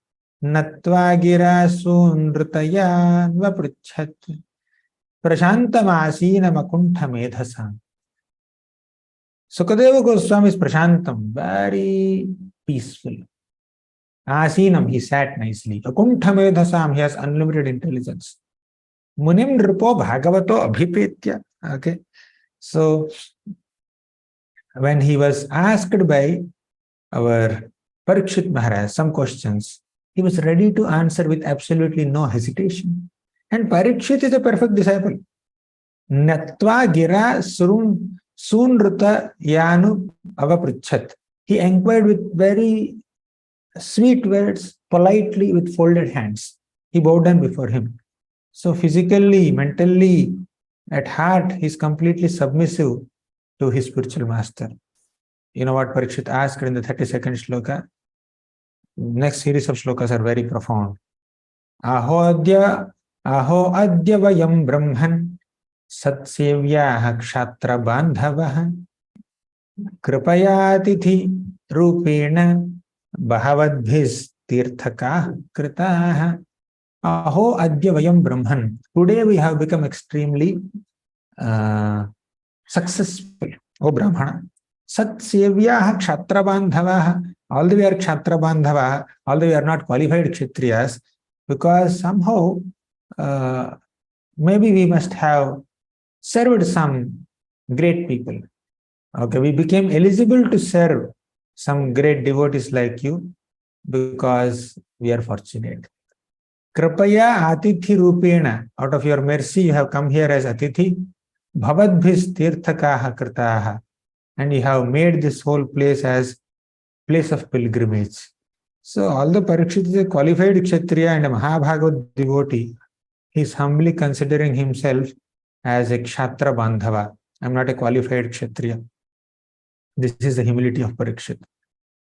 natva girāsūnrtaya vapruchat. Prashantamasīnamakuṇṭhamedhasam. Sukadeva Goswami is prashantam, very peaceful. Asinam, he sat nicely. Akuṇṭhamedhasam, he has unlimited intelligence. Munim nripo bhagavato abhipetya. Okay. So when he was asked by our Parikshit Maharaj some questions, he was ready to answer with absolutely no hesitation. And Parikshit is a perfect disciple. Natva gira sunruta yanu avaprichat. He inquired with very sweet words, politely, with folded hands. He bowed down before him. So physically, mentally, at heart, he is completely submissive to his spiritual master. You know what Parikshit asked in the 32nd shloka? Next series of shlokas are very profound. Aho adya vayam brahman satsevyaha kshatra bandhavaha kripayatithi rupena bhavadbhis tirthakah kritaha. Aho adya vayam brahman. Today we have become extremely successful. O Brahmana. Satsevyaha kshatra bandhavaha. Although we are kshatra bandhava, although we are not qualified kshatriyas, because somehow maybe we must have served some great people. Okay, we became eligible to serve some great devotees like you because we are fortunate. Kripaya atithi rupena, out of your mercy you have come here as atithi. Bhavadbhis tirthakaha kritaha, and you have made this whole place as place of pilgrimage. So although Parikshit is a qualified kshatriya and a Mahabhagavad devotee, he is humbly considering himself as a kshatra bandhava. I am not a qualified kshatriya. This is the humility of Parikshit.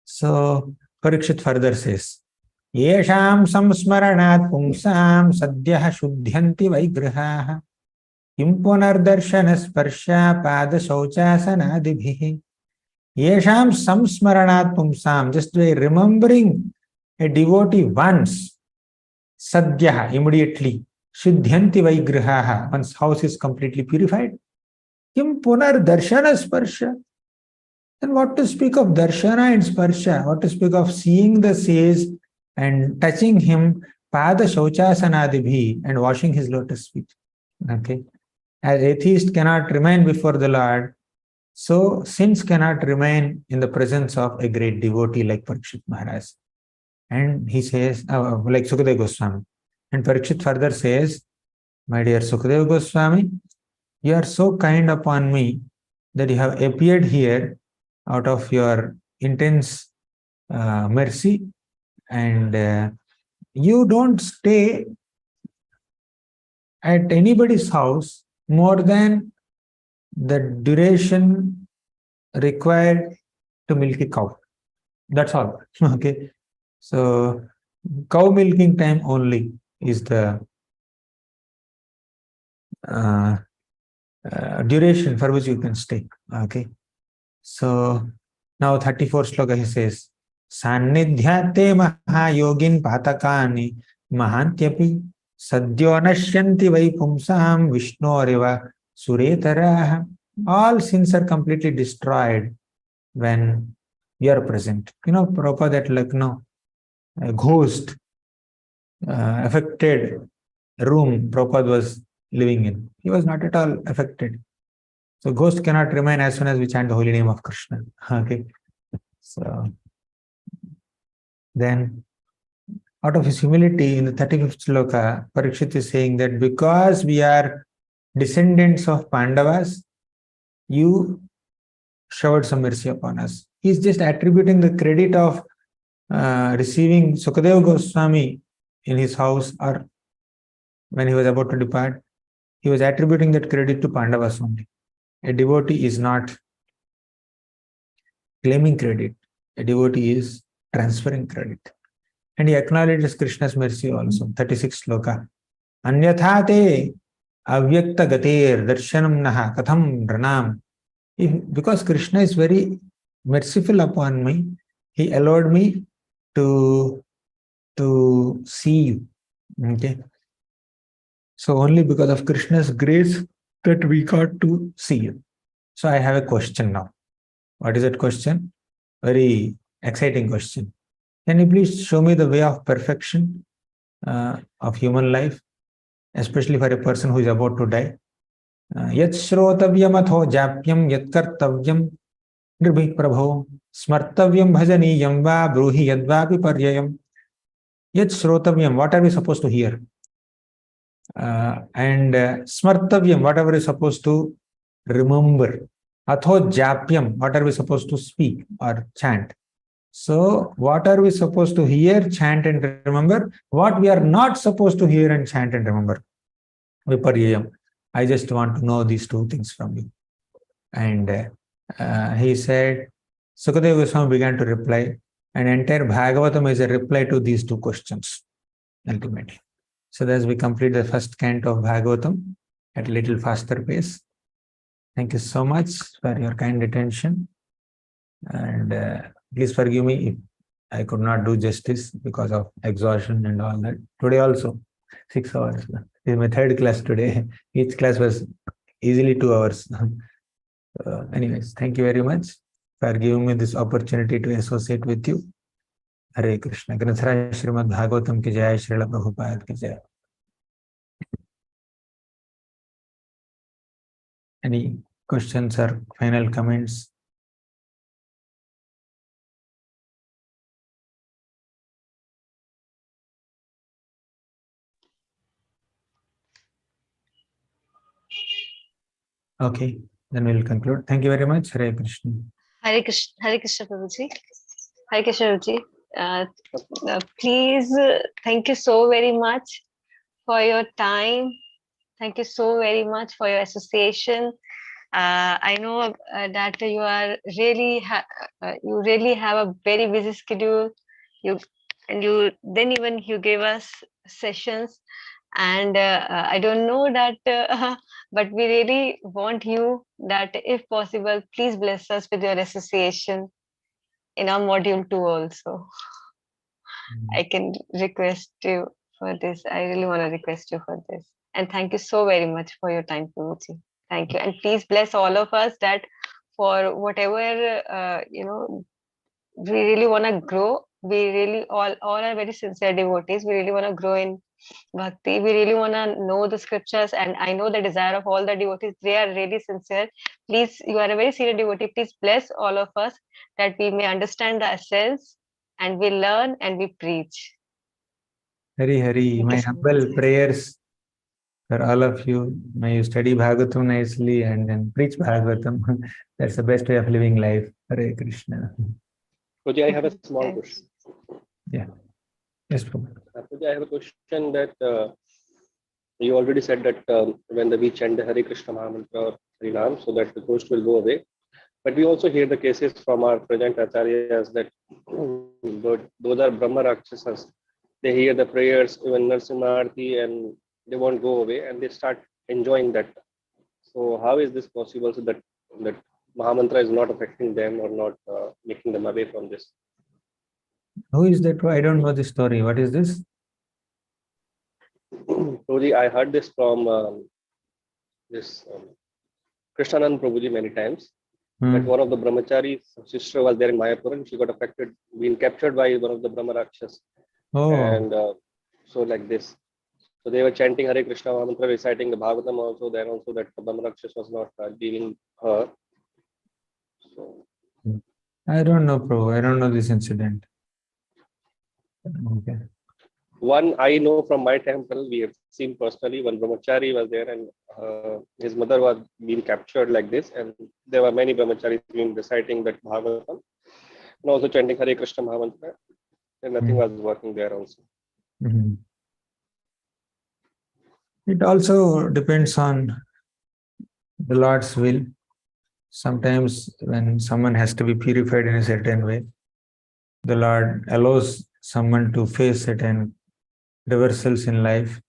So Parikshit further says, Yesham samsmaranat pumsam sadyah shuddhyanti vaigrahaha impunardarshana sparsha pada shauchasanadibhihi. Yesham samsmaranat pumsam, just by remembering a devotee once, sadyah, immediately, shuddhyanti vaigrahaha, one's house is completely purified. Kim punar darshana sparsha. Then what to speak of darshana and sparsha? What to speak of seeing the sage and touching him, pada shauchasanadibhi, and washing his lotus feet. Okay. As atheist cannot remain before the Lord, so sins cannot remain in the presence of a great devotee like Parikshit Maharaj. And he says, like Sukadeva Goswami. And Parikshit further says, my dear Sukadeva Goswami, you are so kind upon me that you have appeared here out of your intense mercy And you don't stay at anybody's house more than the duration required to milk a cow. That's all. Okay. So cow milking time only is the duration for which you can stay. Okay. So now 34th sloka he says, Sannidhyate mahayogin patakani mahantyapi sadyo nashyanti vaipumsam vishnoriva suretaraha. All sins are completely destroyed when you are present. Prabhupada that a ghost affected room Prabhupada was living in. He was not at all affected. So ghost cannot remain as soon as we chant the holy name of Krishna. Okay. So then out of his humility in the 35th sloka, Parikshit is saying that because we are descendants of Pandavas, you showered some mercy upon us. He's just attributing the credit of receiving Sukadeva Goswami in his house, or when he was about to depart, he was attributing that credit to Pandavas only. A devotee is not claiming credit. A devotee is transferring credit. And he acknowledges Krishna's mercy also. 36th sloka. Anyatha te avyakta gater darshanam naha katham ranam. Because Krishna is very merciful upon me, he allowed me to see you. Okay. So only because of Krishna's grace that we got to see you. So I have a question now. What is that question? Very exciting question. Can you please show me the way of perfection of human life, especially for a person who is about to die? Yat shrotavyam atho japyam yat kartavyam nirbhik prabho smartavyam bhajaniyam va bruhi yadvapi paryayam. Yat shrotavyam, what are we supposed to hear? And smartavyam, what are we supposed to remember? Atho japyam, what are we supposed to speak or chant? So what are we supposed to hear, chant and remember? What we are not supposed to hear and chant and remember? Viparyayam. I just want to know these two things from you. And he said, Sukadeva Goswami began to reply, and entire Bhagavatam is a reply to these two questions, ultimately. So as we complete the first canto of Bhagavatam at a little faster pace. Thank you so much for your kind attention. And please forgive me if I could not do justice because of exhaustion and all that. Today also, 6 hours. This is my third class today. Each class was easily 2 hours. Anyways, thank you very much for giving me this opportunity to associate with you. Hare Krishna. Granthara Srimad Bhagavatam ki jai, Srila Prabhupada ki jai. Any questions or final comments? Okay, then we'll conclude. Thank you very much. Hare Krishna. Hare Krishna Prabhuji. Hare Krishna Prabhuji. Please, thank you so very much for your time. Thank you so very much for your association. I know that you are really you really have a very busy schedule. You gave us sessions, and I don't know that, but we really want you that if possible, please bless us with your association in our module 2 also. I can request you for this. I really want to request you for this. And thank you so very much for your time, Prabhuji. Thank you. And please bless all of us that for whatever, we really want to grow. We really all are very sincere devotees. We really want to grow in Bhakti. We really want to know the scriptures. And I know the desire of all the devotees. They are really sincere. Please, you are a very serious devotee. Please bless all of us that we may understand the essence and we learn and we preach. Hari Hari, my humble prayers for all of you. May you study Bhagavatam nicely and then preach Bhagavatam. That's the best way of living life. Hare Krishna. Roji, I have a small question. Yeah. Yes, Prabhu. Prabhuji, I have a question that you already said that when we chant the Hare Krishna Mahamantra or Hari Nam, so that the ghost will go away. But we also hear the cases from our present acharyas that those are Brahma Rakshasas. They hear the prayers, even Narsimharti, and they won't go away, and they start enjoying that. So how is this possible? So that Mahamantra is not affecting them or not making them away from this. Who is that? I don't know the story. What is this? Prabhuji, I heard this from this Krishnanand Prabhuji many times. That one of the brahmacharis' sister was there in Mayapur and she got affected, being captured by one of the Brahma Rakshas. Oh, And so like this. So they were chanting Hare Krishna Mahamantra, reciting the Bhagavatam also, then also that the Brahma Rakshas was not leaving her. So I don't know, Prabhu. I don't know this incident. Okay. one I know from my temple, we have seen personally, one brahmachari was there and his mother was being captured like this, and there were many brahmacharis being reciting that Bhagavatam and also chanting Hare Krishna Mahamantra, and nothing was working there also. Mhm. It also depends on the Lord's will. Sometimes when someone has to be purified in a certain way, the Lord allows someone to face certain reversals in life,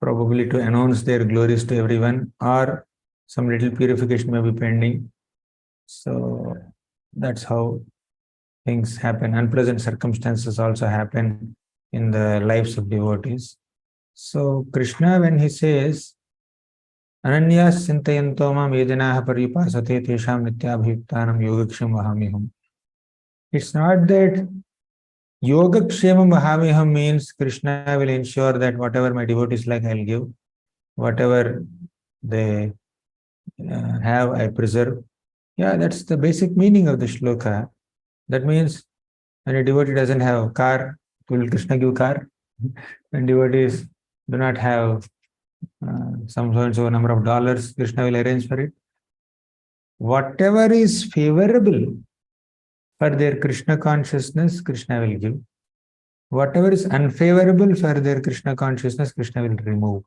probably to announce their glories to everyone, or some little purification may be pending. So that's how things happen. Unpleasant circumstances also happen in the lives of devotees. So Krishna, when he says, Ananyas Sintayanto mam yedinaha paripasate tesham nityabhayuktanam yogaksham vahamiham. It's not that Yogakshemam Vahamiham means Krishna will ensure that whatever my devotees like, I'll give. Whatever they have, I preserve. Yeah, that's the basic meaning of the shloka. That means when a devotee doesn't have a car, will Krishna give car? When devotees do not have some so and so number of dollars, Krishna will arrange for it. Whatever is favorable for their Krishna consciousness, Krishna will give. Whatever is unfavorable for their Krishna consciousness, Krishna will remove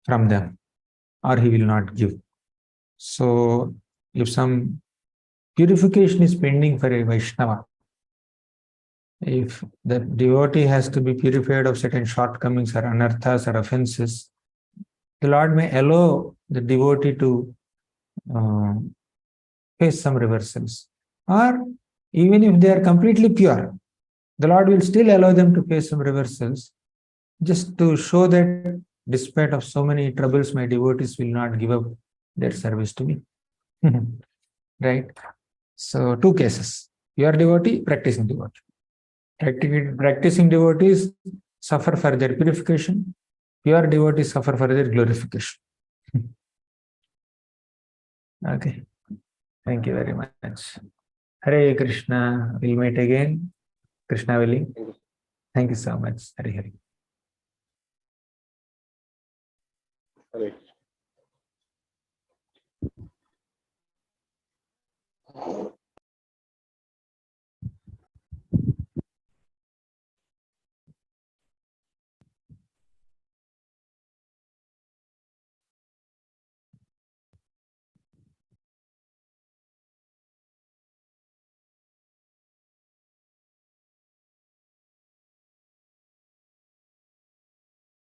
from them, or he will not give. So, if some purification is pending for a Vaishnava, if the devotee has to be purified of certain shortcomings or anarthas or offenses, the Lord may allow the devotee to face some reversals. Or even if they are completely pure, the Lord will still allow them to face some reversals, just to show that despite of so many troubles, my devotees will not give up their service to me. Right? So, two cases: pure devotee, practicing devotee. Practicing devotees suffer for their purification, pure devotees suffer for their glorification. Okay. Thank you very much. Hare Krishna. We'll meet again. Krishna willing. Thank you so much. Hare Hare. Hare.